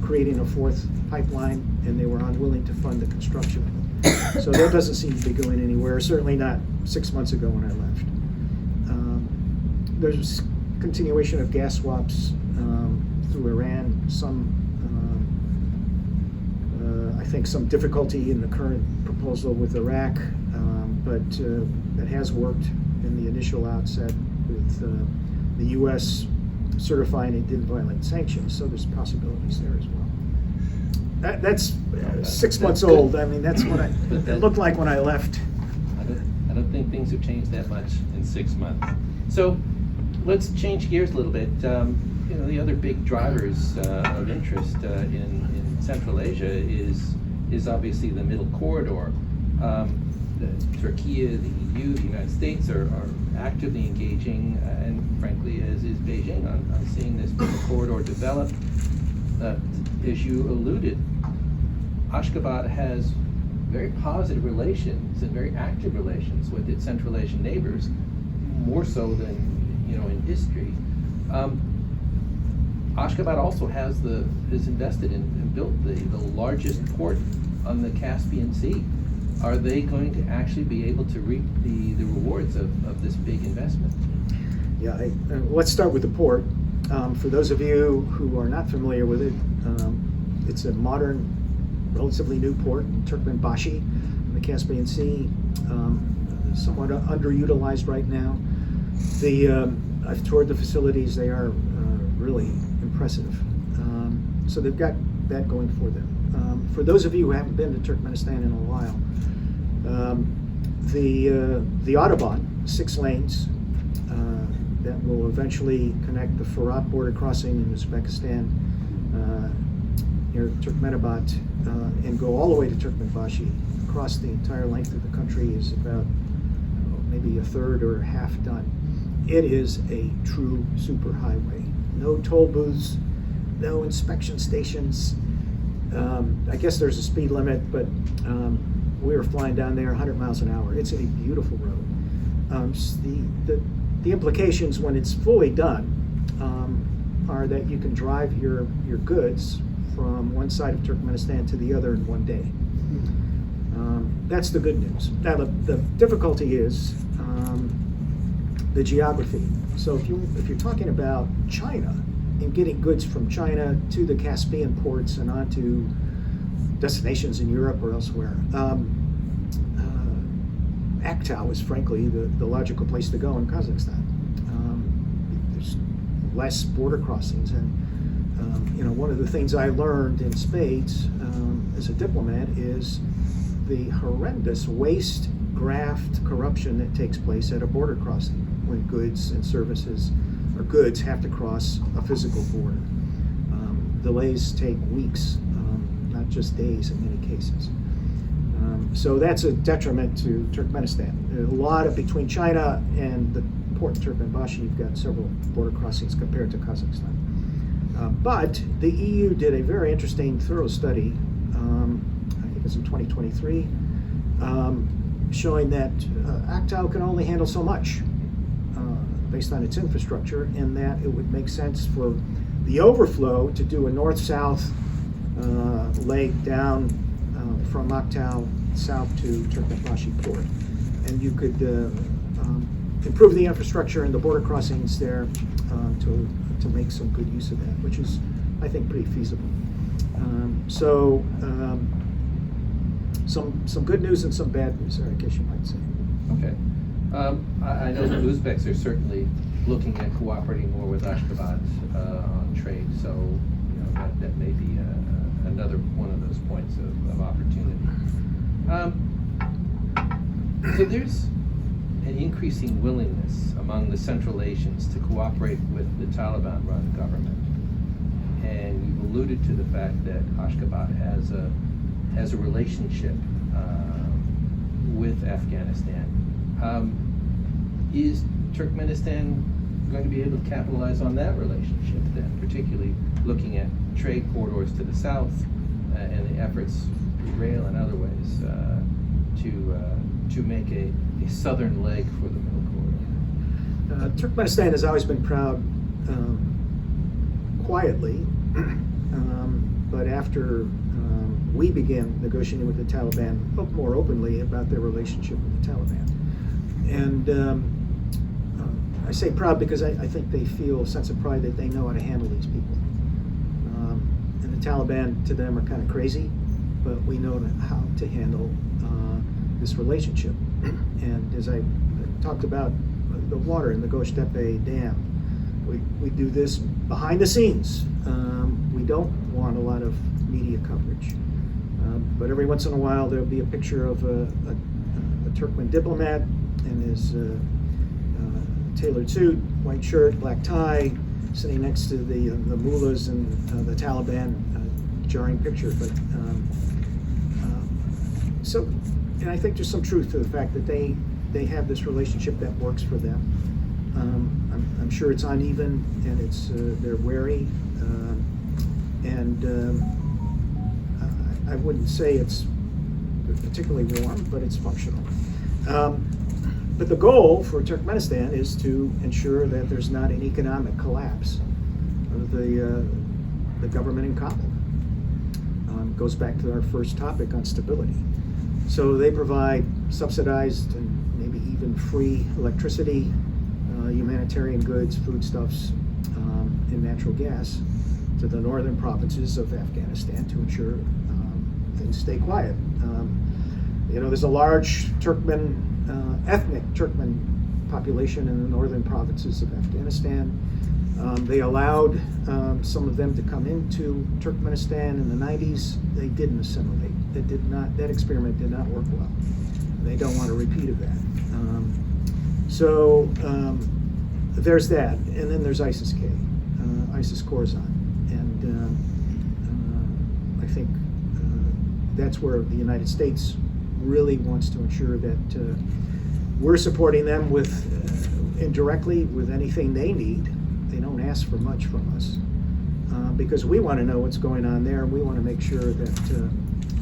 creating a fourth pipeline, and they were unwilling to fund the construction of it. So that doesn't seem to be going anywhere, certainly not 6 months ago when I left. There's continuation of gas swaps through Iran, I think some difficulty in the current proposal with Iraq, but it has worked in the initial outset with the U.S. certifying it didn't violate sanctions, so there's possibilities there as well. That's 6 months That's good. old. I mean, that's what it looked like when I left. I don't think things have changed that much in 6 months. So let's change gears a little bit. The other big drivers of interest in Central Asia is obviously the middle corridor. Turkey, the EU, the United States are actively engaging, and frankly, as is Beijing, on seeing this middle corridor develop. As you alluded, Ashgabat has very positive relations and very active relations with its Central Asian neighbors, more so than in history. Ashgabat also is invested in and built the largest port on the Caspian Sea. Are they going to actually be able to reap the rewards of this big investment? Yeah, let's start with the port. For those of you who are not familiar with it, it's a modern, relatively new port in Turkmenbashi in the Caspian Sea, somewhat underutilized right now. I've toured the facilities. They are really impressive. So they've got that going for them. For those of you who haven't been to Turkmenistan in a while, the Autobahn, 6 lanes, that will eventually connect the Farah border crossing in Uzbekistan near Turkmenabat and go all the way to Turkmenbashi across the entire length of the country is about maybe a third or half done. It is a true super highway. No toll booths, no inspection stations. I guess there's a speed limit, but we were flying down there 100 miles an hour. It's a beautiful road. The implications when it's fully done are that you can drive your goods from one side of Turkmenistan to the other in one day. That's the good news. Now the difficulty is the geography. So if you're talking about China and getting goods from China to the Caspian ports and onto destinations in Europe or elsewhere, Aktau is frankly the logical place to go in Kazakhstan. There's less border crossings, and one of the things I learned in spades as a diplomat is the horrendous waste, graft, corruption that takes place at a border crossing when goods and services or goods have to cross a physical border. Delays take weeks, not just days in many cases. So that's a detriment to Turkmenistan. A lot of between China and the port in Turkmenbashi, you've got several border crossings compared to Kazakhstan. But the EU did a very interesting, thorough study, I think it was in 2023, showing that Aktau can only handle so much based on its infrastructure, and that it would make sense for the overflow to do a north-south leg down from Aktau south to Turkmenbashi port. And you could improve the infrastructure and the border crossings there to make some good use of that, which is, I think, pretty feasible. Some good news and some bad news there, I guess you might say. Okay. I know the Uzbeks are certainly looking at cooperating more with Ashgabat on trade, so that may be another one of those points of opportunity. So there's an increasing willingness among the Central Asians to cooperate with the Taliban-run government, and you've alluded to the fact that Ashgabat has a relationship with Afghanistan. Is Turkmenistan going to be able to capitalize on that relationship then, particularly looking at trade corridors to the south and the efforts through rail and other ways to make a southern leg for the middle corridor? Turkmenistan has always been proud quietly, but after we began negotiating with the Taliban more openly about their relationship with the Taliban. And I say proud because I think they feel a sense of pride that they know how to handle these people. And the Taliban to them are kind of crazy, but we know how to handle this relationship. And as I talked about the water in the Göçtepe Dam, we do this behind the scenes. We don't want a lot of media coverage. But every once in a while there'll be a picture of a Turkmen diplomat in his tailored suit, white shirt, black tie, sitting next to the mullahs and the Taliban, jarring picture. But and I think there's some truth to the fact that they have this relationship that works for them. I'm sure it's uneven and they're wary, and I wouldn't say it's particularly warm, but it's functional. But the goal for Turkmenistan is to ensure that there's not an economic collapse of the government in Kabul. Goes back to our first topic on stability. So they provide subsidized and maybe even free electricity, humanitarian goods, foodstuffs, and natural gas to the northern provinces of Afghanistan to ensure things stay quiet. There's a large Turkmen, ethnic Turkmen population in the northern provinces of Afghanistan. They allowed some of them to come into Turkmenistan in the 90s. They didn't assimilate. That experiment did not work well. They don't want a repeat of that. So there's that. And then there's ISIS-K, ISIS-Khorasan. And I think that's where the United States really wants to ensure that we're supporting them with indirectly with anything they need. They don't ask for much from us because we want to know what's going on there, and we want to make sure that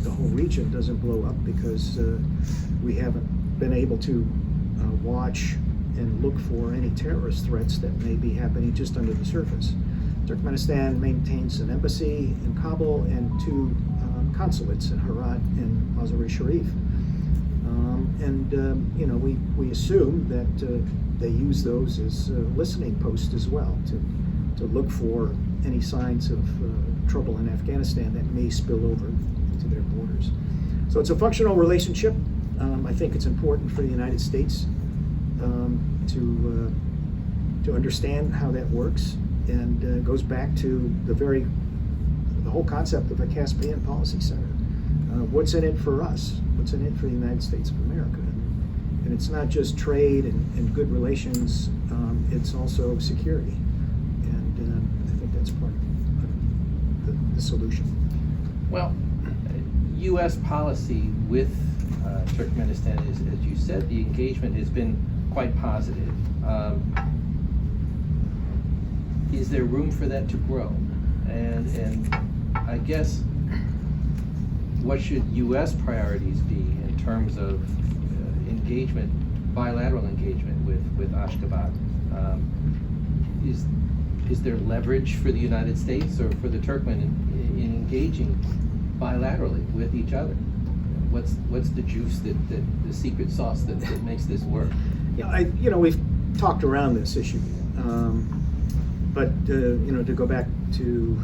the whole region doesn't blow up because we haven't been able to watch and look for any terrorist threats that may be happening just under the surface. Turkmenistan maintains an embassy in Kabul and 2 consulates in Herat and Mazar-e Sharif. We assume that they use those as listening posts as well to look for any signs of trouble in Afghanistan that may spill over into their borders. So it's a functional relationship. I think it's important for the United States to understand how that works, and goes back to the whole concept of a Caspian Policy Center. What's in it for us? What's in it for the United States of America? And it's not just trade and good relations, it's also security. And I think that's part of the solution. Well, U.S. policy with Turkmenistan is, as you said, the engagement has been quite positive. Is there room for that to grow? And I guess, what should U.S. priorities be in terms of engagement, bilateral engagement with Ashgabat? Is there leverage for the United States or for the Turkmen in engaging bilaterally with each other? What's the juice the secret sauce that makes this work? Yeah, we've talked around this issue, but to go back to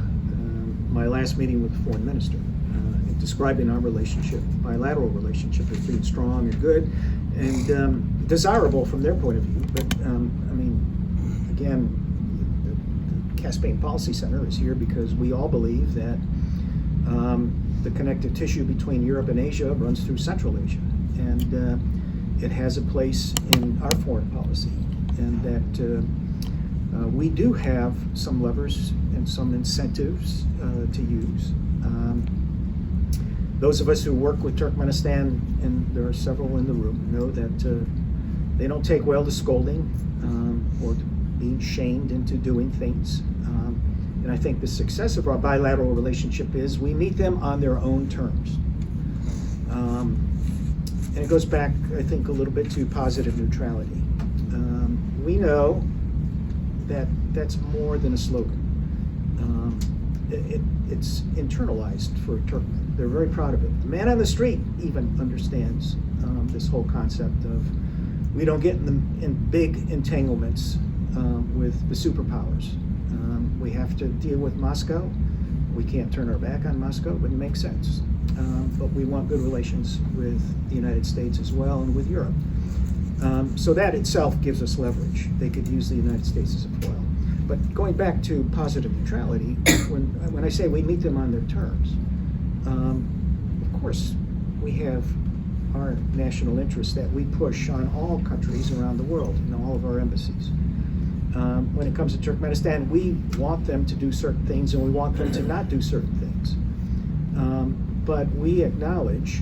my last meeting with the foreign minister, describing our relationship, bilateral relationship, as being strong and good and desirable from their point of view. But again, the Caspian Policy Center is here because we all believe that the connective tissue between Europe and Asia runs through Central Asia, and it has a place in our foreign policy, and that we do have some levers and some incentives to use. Those of us who work with Turkmenistan, and there are several in the room, know that they don't take well to scolding or to being shamed into doing things. And I think the success of our bilateral relationship is we meet them on their own terms. And it goes back, I think, a little bit to positive neutrality. We know that that's more than a slogan. It's internalized for Turkmen. They're very proud of it. The man on the street even understands this whole concept of we don't get in big entanglements with the superpowers. We have to deal with Moscow. We can't turn our back on Moscow, but it makes sense. But we want good relations with the United States as well and with Europe. So that itself gives us leverage. They could use the United States as a foil. But going back to positive neutrality, when I say we meet them on their terms, of course we have our national interests that we push on all countries around the world in all of our embassies. When it comes to Turkmenistan, we want them to do certain things and we want them to not do certain things. But we acknowledge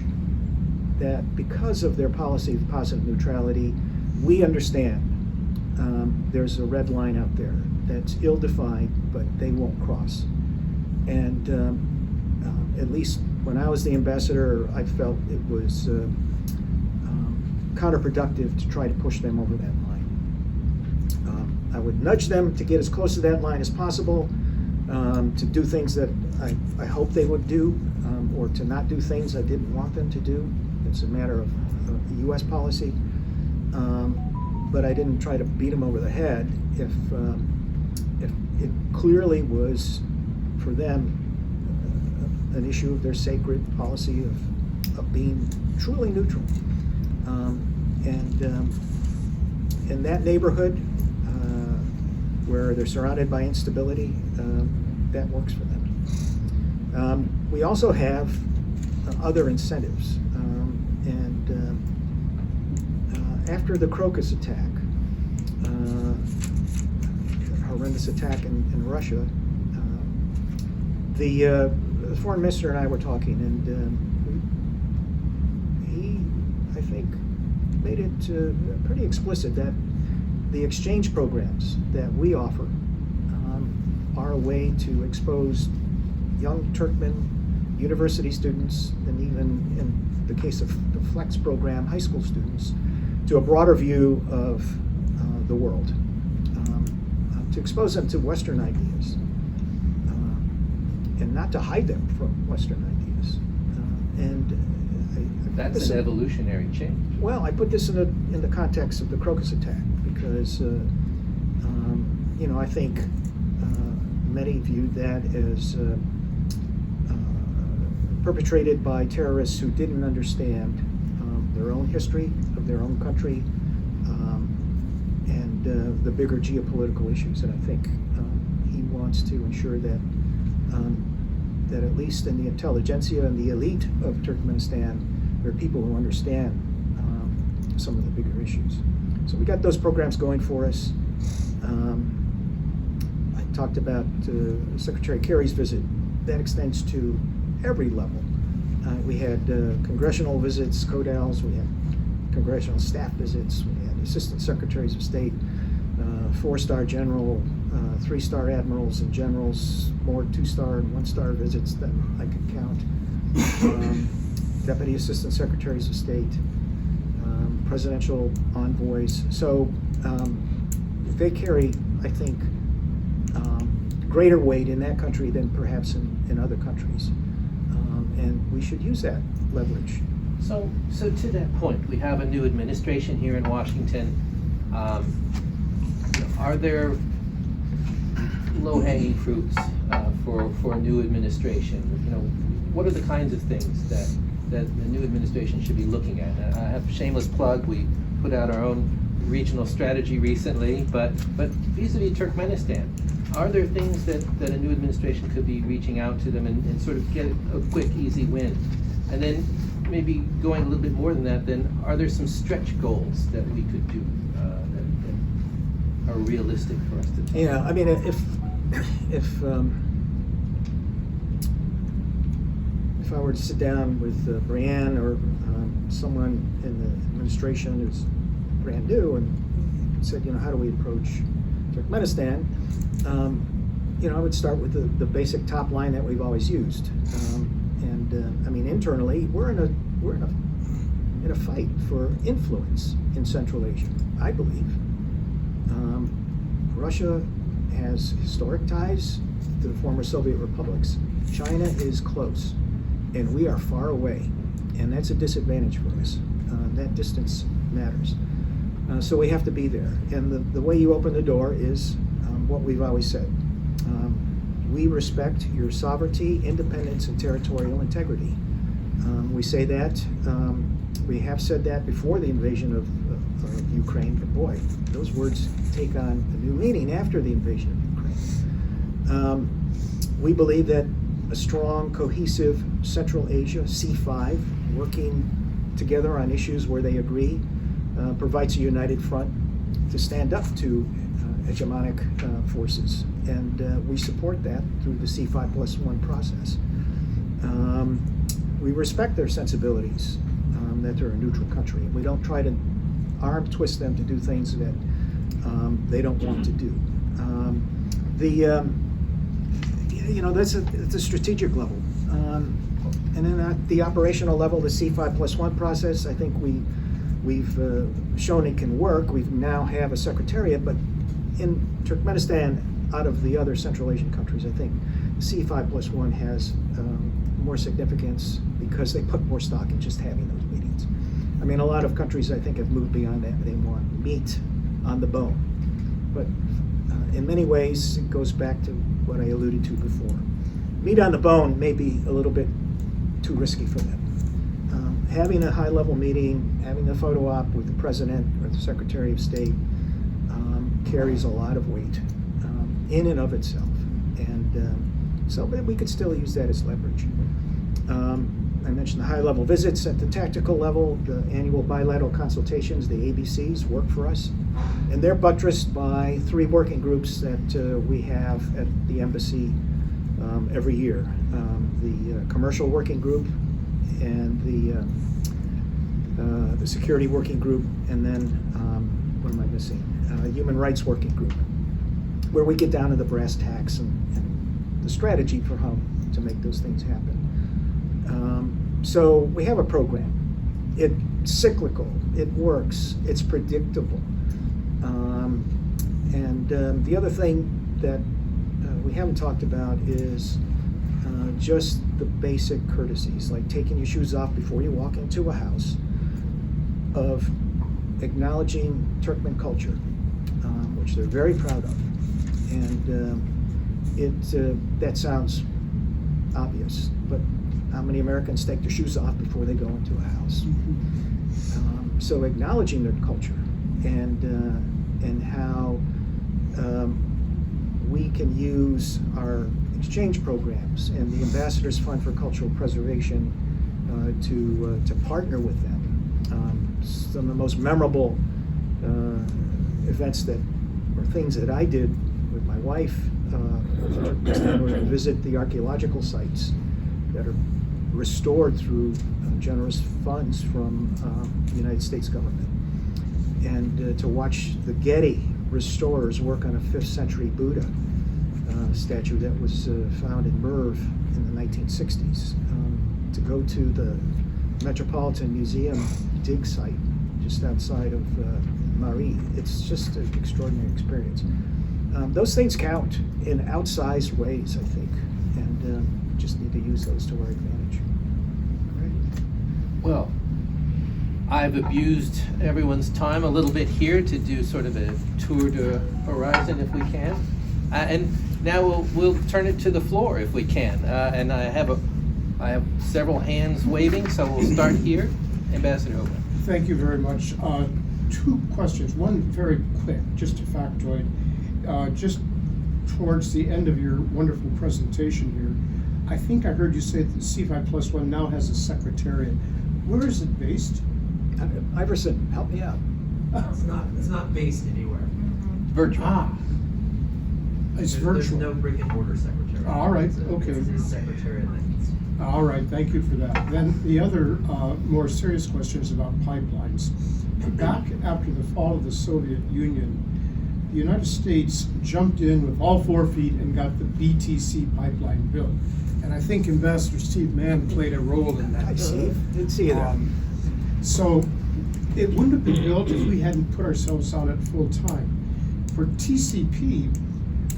that because of their policy of positive neutrality, we understand there's a red line out there that's ill-defined, but they won't cross. And at least when I was the ambassador, I felt it was counterproductive to try to push them over that line. I would nudge them to get as close to that line as possible, to do things that I hope they would do, or to not do things I didn't want them to do. It's a matter of U.S. policy. But I didn't try to beat them over the head if it clearly was for them an issue of their sacred policy of being truly neutral. And in that neighborhood where they're surrounded by instability, that works for them. We also have other incentives. After the Crocus attack, horrendous attack in Russia, the foreign minister and I were talking, and he, I think, made it pretty explicit that the exchange programs that we offer are a way to expose young Turkmen university students, and even in the case of the Flex program, high school students, to a broader view of the world, to expose them to Western ideas, and not to hide them from Western ideas. That's an evolutionary change. Well, I put this in the context of the Crocus attack because, I think many viewed that as perpetrated by terrorists who didn't understand their own history of their own country, and the bigger geopolitical issues. And I think he wants to ensure that that at least in the intelligentsia and the elite of Turkmenistan, there are people who understand some of the bigger issues. So we got those programs going for us. I talked about Secretary Kerry's visit. That extends to every level. We had congressional visits, CODALs, we had congressional staff visits, we had assistant secretaries of state, 4-star general, 3-star admirals and generals, more 2-star and 1-star visits that I could count, deputy assistant secretaries of state, presidential envoys. So they carry, I think, greater weight in that country than perhaps in other countries. And we should use that leverage. So to that point, we have a new administration here in Washington. Are there low-hanging fruits for a new administration? What are the kinds of things that the new administration should be looking at? I have a shameless plug. We put out our own regional strategy recently, but vis-a-vis Turkmenistan, are there things that a new administration could be reaching out to them and sort of get a quick, easy win? And then maybe going a little bit more than that, then are there some stretch goals that we could do that are realistic for us to take? Yeah, I mean, if I were to sit down with Brianne or someone in the administration who's brand new and said, how do we approach Turkmenistan? I would start with the basic top line that we've always used. I mean, internally, we're in in a fight for influence in Central Asia, I believe. Russia has historic ties to the former Soviet republics. China is close, and we are far away, and that's a disadvantage for us. That distance matters. So we have to be there, and the way you open the door is what we've always said. We respect your sovereignty, independence, and territorial integrity. We say that. We have said that before the invasion of Ukraine, but boy, those words take on a new meaning after the invasion of Ukraine. We believe that a strong, cohesive Central Asia, C5, working together on issues where they agree, provides a united front to stand up to hegemonic forces. And we support that through the C5+1 process. We respect their sensibilities, that they're a neutral country. We don't try to arm twist them to do things that they don't want to do. It's a strategic level. And then at the operational level, the C5+1 process, I think we've shown it can work. We now have a secretariat, but in Turkmenistan, out of the other Central Asian countries, I think C5+1 has more significance because they put more stock in just having those meetings. I mean, a lot of countries, I think, have moved beyond that. They want meat on the bone. But in many ways, it goes back to what I alluded to before. Meat on the bone may be a little bit too risky for them. Having a high-level meeting, having a photo op with the President or the Secretary of State carries a lot of weight in and of itself. And so we could still use that as leverage. I mentioned the high-level visits. At the tactical level, the annual bilateral consultations, the ABCs, work for us. And they're buttressed by 3 working groups that we have at the embassy every year. The commercial working group and the security working group, and then, what am I missing? Human rights working group, where we get down to the brass tacks and the strategy for how to make those things happen. So we have a program. It's cyclical, it works, it's predictable. The other thing that we haven't talked about is just the basic courtesies, like taking your shoes off before you walk into a house, of acknowledging Turkmen culture, which they're very proud of. And that sounds obvious, but how many Americans take their shoes off before they go into a house? So acknowledging their culture and how we can use our exchange programs and the Ambassador's Fund for Cultural Preservation to partner with them. Some of the most memorable events that were things that I did with my wife were to visit the archaeological sites that are restored through generous funds from the United States government, and to watch the Getty restorers work on a 5th century Buddha statue that was found in Merv in the 1960s, to go to the Metropolitan Museum dig site just outside of Mari. It's just an extraordinary experience. Those things count in outsized ways, I think, and just need to use those to our advantage. Well, I've abused everyone's time a little bit here to do sort of a tour de horizon, if we can, and now we'll turn it to the floor if we can. And I have several hands waving, so we'll start here. Ambassador Owen. Thank you very much. 2 questions. One very quick, just a factoid. Just towards the end of your wonderful presentation here, I think I heard you say that the C5+1 now has a secretariat. Where is it based? Iverson, help me out. It's not based anywhere. Virtual. It's There's virtual. no brick and mortar secretariat. All right, okay. It's a secretariat that needs. All right, thank you for that. Then the other more serious question is about pipelines. Back after the fall of the Soviet Union, the United States jumped in with all 4 feet and got the BTC pipeline built. And I think Ambassador Steve Mann played a role in that. Hi, Steve. Good to see you there. So it wouldn't have been built if we hadn't put ourselves on it full time. For TCP,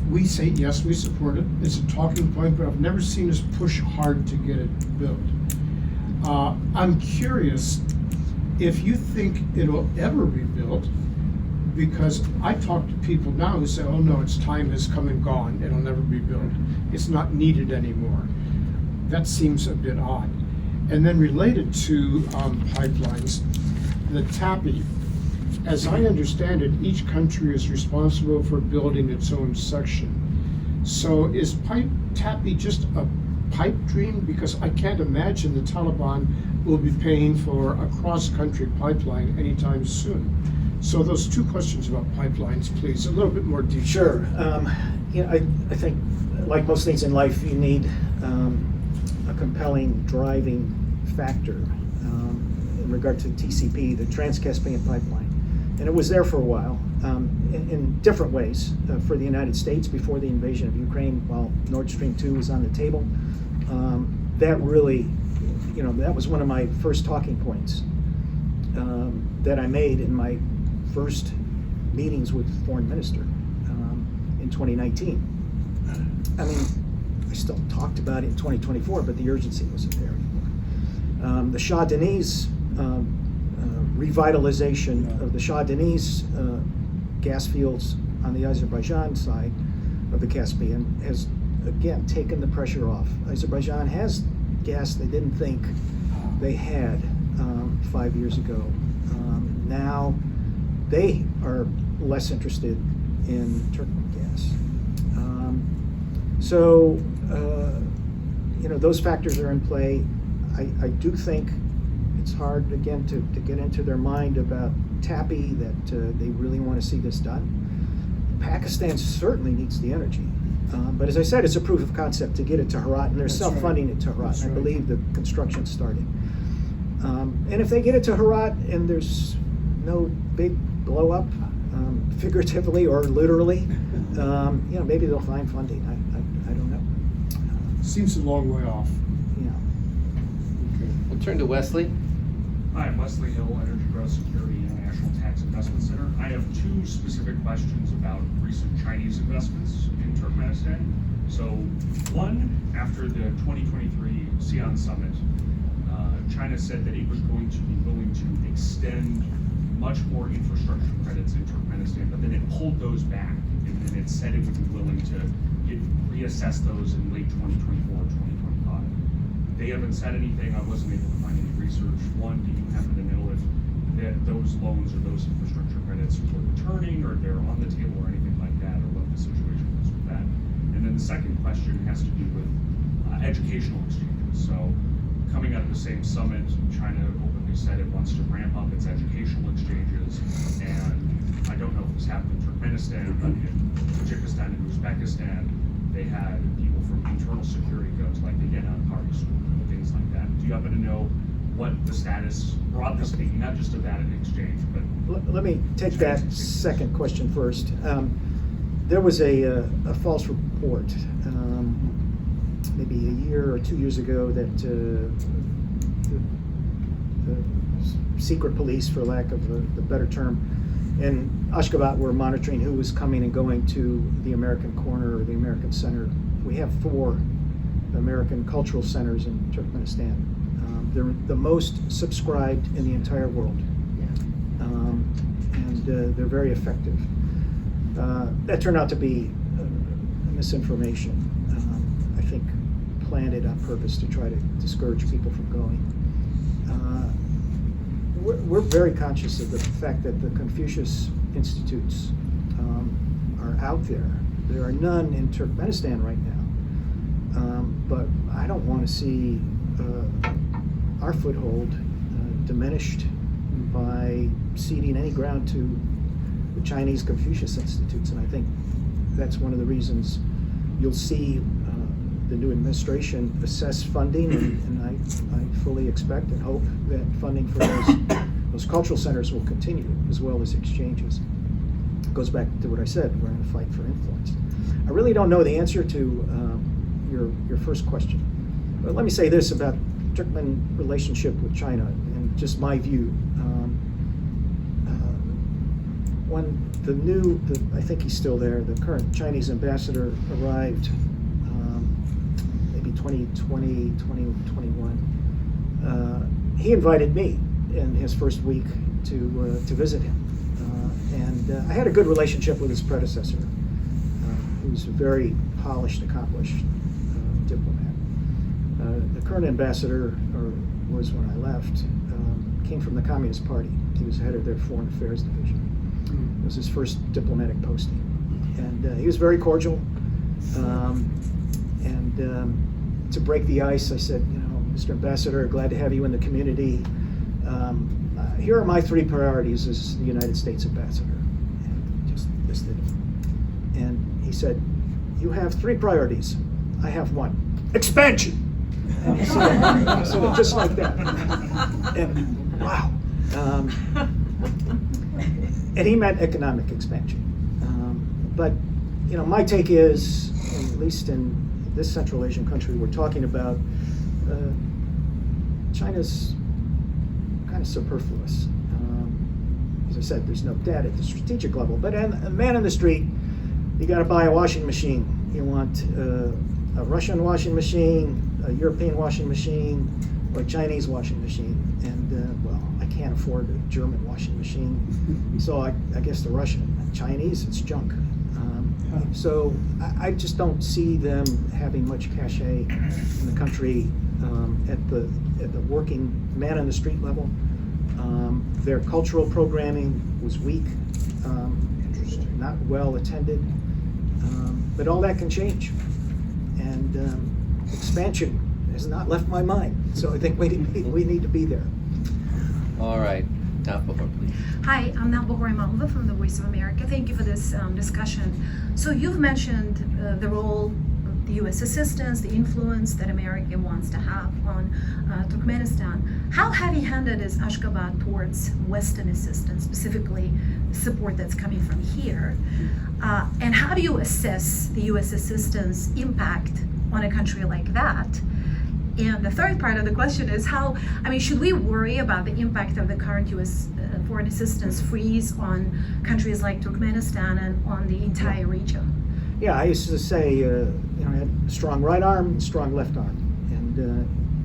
we say, yes, we support it. It's a talking point, but I've never seen us push hard to get it built. I'm curious if you think it'll ever be built, because I talk to people now who say, oh no, its time has come and gone, it'll never be built. It's not needed anymore. That seems a bit odd. And then related to pipelines, the TAPI, as I understand it, each country is responsible for building its own section. So is TAPI just a pipe dream? Because I can't imagine the Taliban will be paying for a cross-country pipeline anytime soon. So those two questions about pipelines, please, a little bit more detail. Sure. I think, like most things in life, you need a compelling driving factor in regard to TCP, the Trans-Caspian Pipeline. And it was there for a while, in different ways, for the United States before the invasion of Ukraine, while Nord Stream 2 was on the table. That really, that was one of my first talking points that I made in my first meetings with the foreign minister in 2019. I mean, I still talked about it in 2024, but the urgency wasn't there anymore. The Shah Deniz revitalization of the Shah Deniz gas fields on the Azerbaijan side of the Caspian has, again, taken the pressure off. Azerbaijan has gas they didn't think they had 5 years ago. Now they are less interested in Turkmen gas. Those factors are in play. I do think it's hard, again, to get into their mind about TAPI, that they really want to see this done. Pakistan certainly needs the energy. But as I said, it's a proof of concept to get it to Herat, and they're That's self-funding right. it to Herat. That's I right. believe the construction's starting. And if they get it to Herat and there's no big blow up, figuratively or literally, maybe they'll find funding. I don't know. Seems a long way off. We'll turn to Wesley. Hi, I'm Wesley Hill, Energy Growth Security International Tax Investment Center. I have two specific questions about recent Chinese investments in Turkmenistan. So, one, after the 2023 ASEAN Summit, China said that it was going to be willing to extend much more infrastructure credits in Turkmenistan, but then it pulled those back, and it said it would be willing to reassess those in late 2024 or 2025. They haven't said anything. I wasn't able to find any research. One, do you happen to know if those loans or those infrastructure credits were returning, or they're on the table, or anything like that, or what the situation is with that? And then the second question has to do with educational exchanges. So, coming out of the same summit, China openly said it wants to ramp up its educational exchanges, and I don't know if this happened in Turkmenistan, but in Tajikistan and Uzbekistan, they had people from internal security go to, like, the Yenan Party school, things like that. Do you happen to know what the status, broadly speaking, not just of that in exchange, but... Let me take that second question first. There was a false report maybe a year or 2 years ago that the secret police, for lack of a better term, in Ashgabat were monitoring who was coming and going to the American Corner or the American Center. We have 4 American cultural centers in Turkmenistan. They're the most subscribed in the entire world, and they're very effective. That turned out to be misinformation, I think planted on purpose to try to discourage people from going. We're very conscious of the fact that the Confucius Institutes are out there. There are none in Turkmenistan right now, but I don't want to see our foothold diminished by ceding any ground to the Chinese Confucius Institutes, and I think that's one of the reasons you'll see the new administration assess funding, and I fully expect and hope that funding for those cultural centers will continue, as well as exchanges. It goes back to what I said, we're in a fight for influence. I really don't know the answer to your first question, but let me say this about Turkmen relationship with China, and just my view. I think he's still there, the current Chinese ambassador arrived maybe 2020, 2021. He invited me in his first week to visit him. And I had a good relationship with his predecessor, who was a very polished, accomplished diplomat. The current ambassador, or was when I left, came from the Communist Party. He was head of their Foreign Affairs Division. It was his first diplomatic posting. And he was very cordial. To break the ice, I said, Mr. Ambassador, glad to have you in the community. Here are my 3 priorities as the United States ambassador. And just listed it. And he said, you have 3 priorities. I have 1. Expansion! And he said it just like that. And wow. And he meant economic expansion. But, my take is, at least in this Central Asian country we're talking about, China's kind of superfluous. As I said, there's no debt at the strategic level, but a man in the street, you got to buy a washing machine. You want a Russian washing machine, a European washing machine, or a Chinese washing machine. And I can't afford a German washing machine, so I guess the Russian. Chinese, it's junk. So I just don't see them having much cachet in the country at the working man on the street level. Their cultural programming was weak, not well attended, but all that can change. And expansion has not left my mind, so I think we need to be there. All right. Now, please. Hi, I'm Nalba Malva from the Voice of America. Thank you for this discussion. So you've mentioned the role of the U.S. assistance, the influence that America wants to have on Turkmenistan. How heavy-handed is Ashgabat towards Western assistance, specifically support that's coming from here? And how do you assess the U.S. assistance impact on a country like that? And the third part of the question is should we worry about the impact of the current U.S. Foreign assistance freeze on countries like Turkmenistan and on the entire region? Yeah, I used to say, I had a strong right arm, strong left arm, and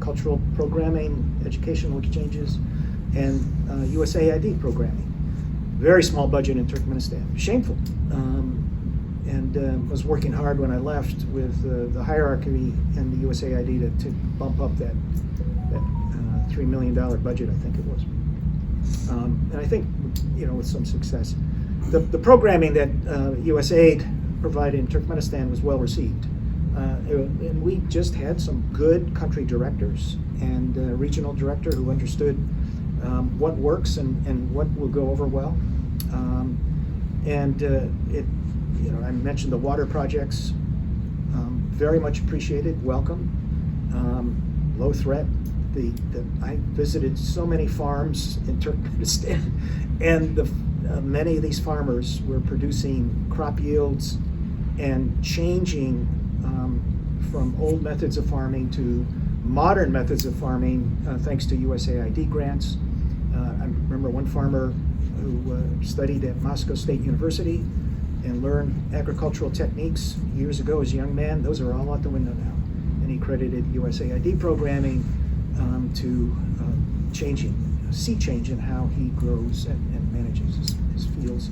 cultural programming, educational exchanges, and USAID programming. Very small budget in Turkmenistan, shameful. And was working hard when I left with the hierarchy and the USAID to bump up that $3 million budget, I think it was. And I think, with some success. The programming that USAID provided in Turkmenistan was well received. And we just had some good country directors and a regional director who understood what works and what will go over well. I mentioned the water projects, very much appreciated, welcome, low threat. I visited so many farms in Turkmenistan, and many of these farmers were producing crop yields and changing from old methods of farming to modern methods of farming thanks to USAID grants. I remember one farmer who studied at Moscow State University and learned agricultural techniques years ago as a young man. Those are all out the window now. And he credited USAID programming to sea change in how he grows and manages his fields.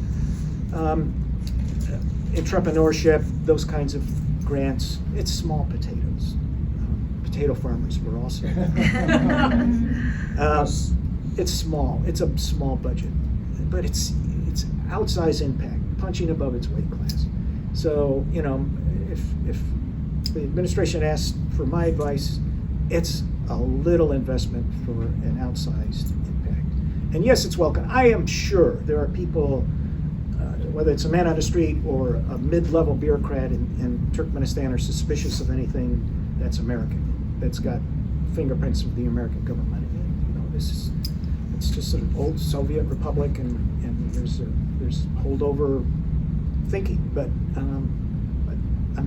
Entrepreneurship, those kinds of grants, it's small potatoes. Potato farmers were also. It's small, it's a small budget, but it's outsized impact, punching above its weight class. So, if the administration asks for my advice, it's a little investment for an outsized impact. And yes, it's welcome. I am sure there are people, whether it's a man on the street or a mid-level bureaucrat in Turkmenistan, are suspicious of anything that's American, that's got fingerprints of the American government. It's just an old Soviet republic, and there's holdover thinking, but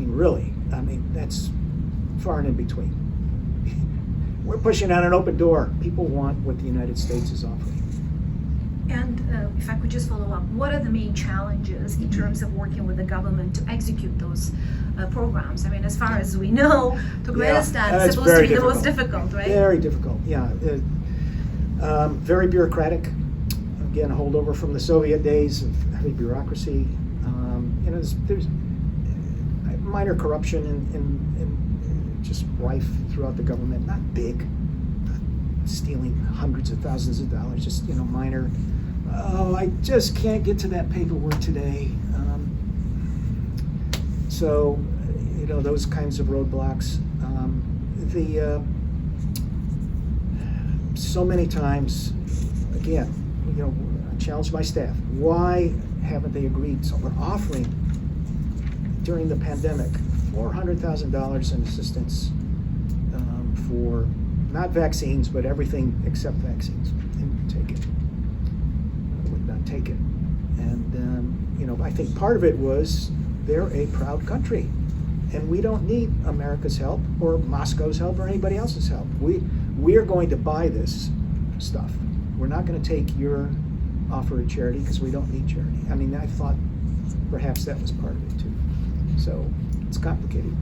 really, that's far and in between. we're pushing on an open door. People want what the United States is offering. And if I could just follow up, what are the main challenges in terms of working with the government to execute those programs? I mean, as far as we know, Turkmenistan is it's supposed to very be the most difficult, right? Very difficult, yeah. Very bureaucratic. Again, a holdover from the Soviet days of heavy bureaucracy. You know, there's minor corruption and just rife throughout the government. Not big, not stealing hundreds of thousands of dollars. Just, you know, minor. Oh, I just can't get to that paperwork today. So, you know, those kinds of roadblocks. So many times, again, you know, I challenge my staff. Why haven't they agreed? So we're offering during the pandemic $400,000 in assistance for not vaccines, but everything except vaccines. And take it. I would not take it. And you know, I think part of it was they're a proud country, and we don't need America's help or Moscow's help or anybody else's help. We are going to buy this stuff. We're not going to take your offer of charity because we don't need charity. I mean, I thought perhaps that was part of it too. So it's complicated.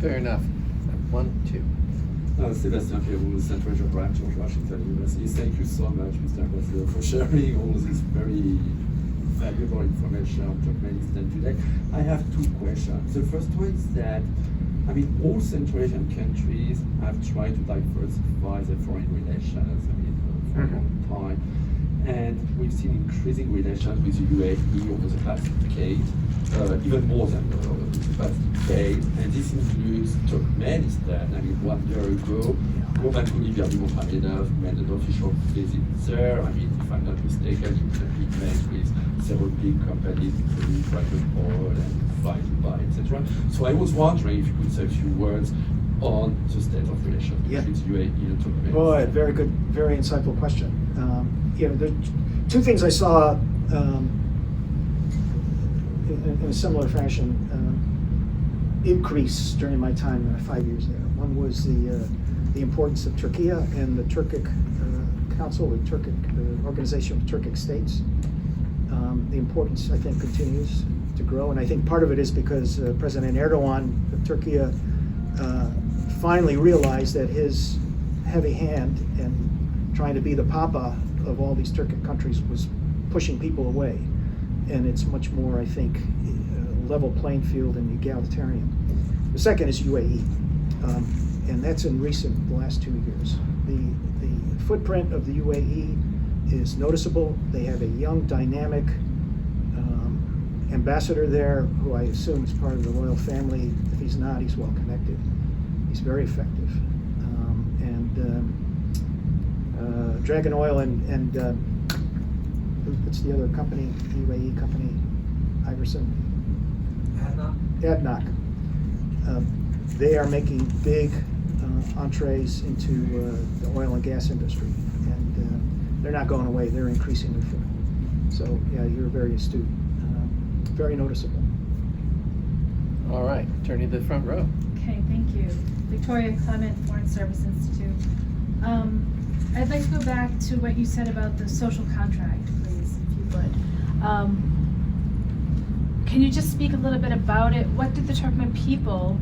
Fair enough. 1, 2. Sebastian Pierrot, Central Branch of Washington University. Thank you so much, Mr. Ambassador, for sharing all this very valuable information on Turkmenistan today. I have 2 questions. The first one is that, I mean, all Central Asian countries have tried to diversify their foreign relations, I mean, for a long time. And we've seen increasing relations with the UAE over the past decade, even more than the past decade. And this includes Turkmenistan. I mean, 1 year ago, Roman Vladimir Mohamedov made an official visit there. I mean, if I'm not mistaken, he met with several big companies, including private oil and Dubai, etc. So I was wondering if you could say a few words on the state of relations between UAE and Turkmenistan. Boy, very good, very insightful question. You know, the 2 things I saw in a similar fashion increase during my time 5 years there. One was the importance of Turkey and the Turkic Council, the Turkic Organization of Turkic States. The importance, I think, continues to grow, and I think part of it is because President Erdogan of Turkey finally realized that his heavy hand in trying to be the papa of all these Turkic countries was pushing people away, and it's much more, I think, level playing field and egalitarian. The second is UAE, and that's in the last 2 years. The footprint of the UAE is noticeable. They have a young, dynamic ambassador there, who I assume is part of the royal family. If he's not, he's well connected. He's very effective. Dragon Oil and what's the other company, UAE company, Iverson? ADNOC. They are making big entrees into the oil and gas industry, and they're not going away. They're increasing their foothold. So yeah, you're very astute. Very noticeable. All right, turning to the front row. Okay, thank you. Victoria Clement, Foreign Service Institute. I'd like to go back to what you said about the social contract, please, if you would. Can you just speak a little bit about it? What did the Turkmen people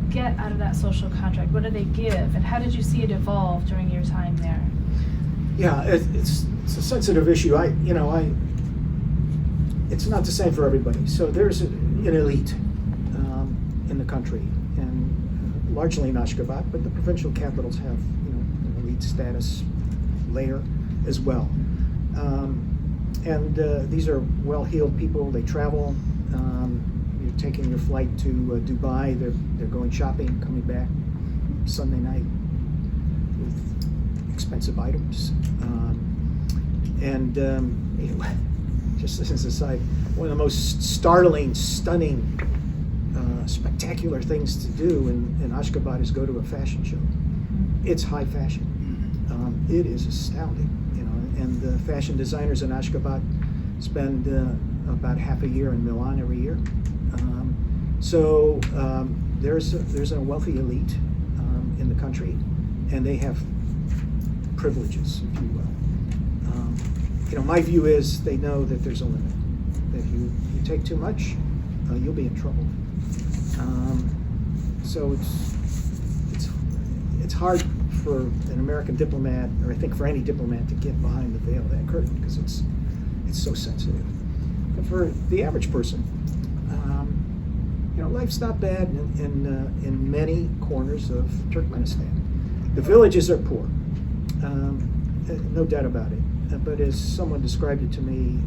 get out of that social contract? What did they give? And how did you see it evolve during your time there? Yeah, it's a sensitive issue. It's not the same for everybody. So there's an elite in the country, and largely in Ashgabat, but the provincial capitals have, an elite status layer as well. And these are well-heeled people. They travel. You're taking your flight to Dubai. They're going shopping, coming back Sunday night with expensive items. Just as an aside, one of the most startling, stunning, spectacular things to do in Ashgabat is go to a fashion show. It's high fashion. It is astounding, and the fashion designers in Ashgabat spend about half a year in Milan every year. There's a wealthy elite, in the country, and they have privileges, if you will. My view is they know that there's a limit. That you take too much, you'll be in trouble. So it's hard for an American diplomat, or I think for any diplomat, to get behind the veil of that curtain because it's so sensitive. But for the average person, life's not bad in many corners of Turkmenistan. The villages are poor, no doubt about it. But as someone described it to me,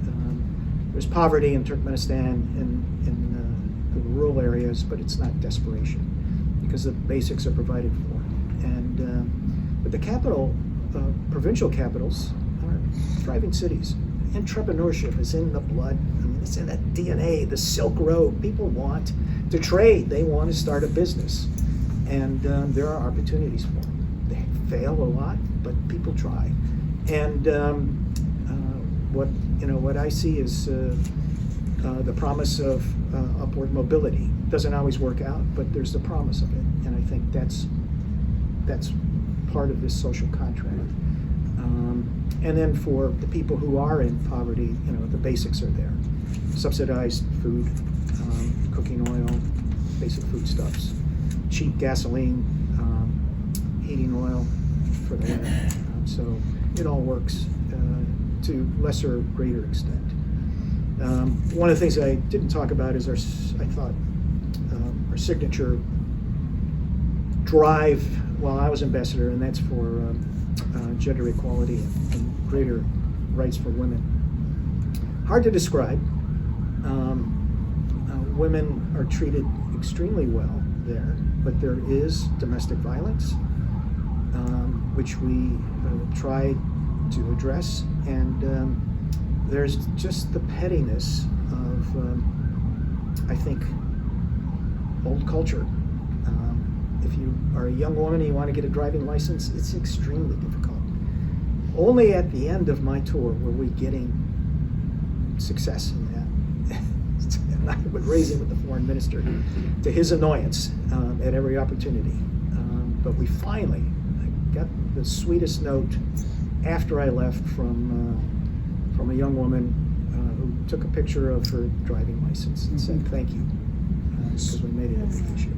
there's poverty in Turkmenistan in the rural areas, but it's not desperation because the basics are provided for. But the capital, provincial capitals, are thriving cities. Entrepreneurship is in the blood. I mean, it's in the DNA. The Silk Road. People want to trade. They want to start a business, and there are opportunities for them. They fail a lot, but people try. And what I see is the promise of upward mobility. Doesn't always work out, but there's the promise of it, and I think that's part of this social contract. And then for the people who are in poverty, the basics are there: subsidized food, cooking oil, basic foodstuffs, cheap gasoline, heating oil for the winter. So it all works to lesser or greater extent. One of the things I didn't talk about is our signature drive while I was ambassador, and that's for gender equality and greater rights for women. Hard to describe. Women are treated extremely well there, but there is domestic violence, which we try to address, and there's just the pettiness of, I think, old culture. If you are a young woman and you want to get a driving license, it's extremely difficult. Only at the end of my tour were we getting success in that. And I would raise it with the foreign minister to his annoyance at every opportunity. But we finally got the sweetest note after I left from a young woman who took a picture of her driving license and said thank you, because we made it a big issue.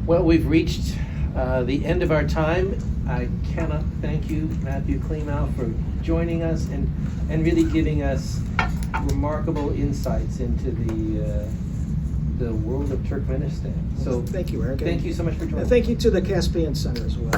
Well, we've reached the end of our time. I cannot thank you, Matthew Klimow, for joining us and really giving us remarkable insights into the world of Turkmenistan. So thank you, Eric. Thank you so much for joining. And thank you to the Caspian Center as well.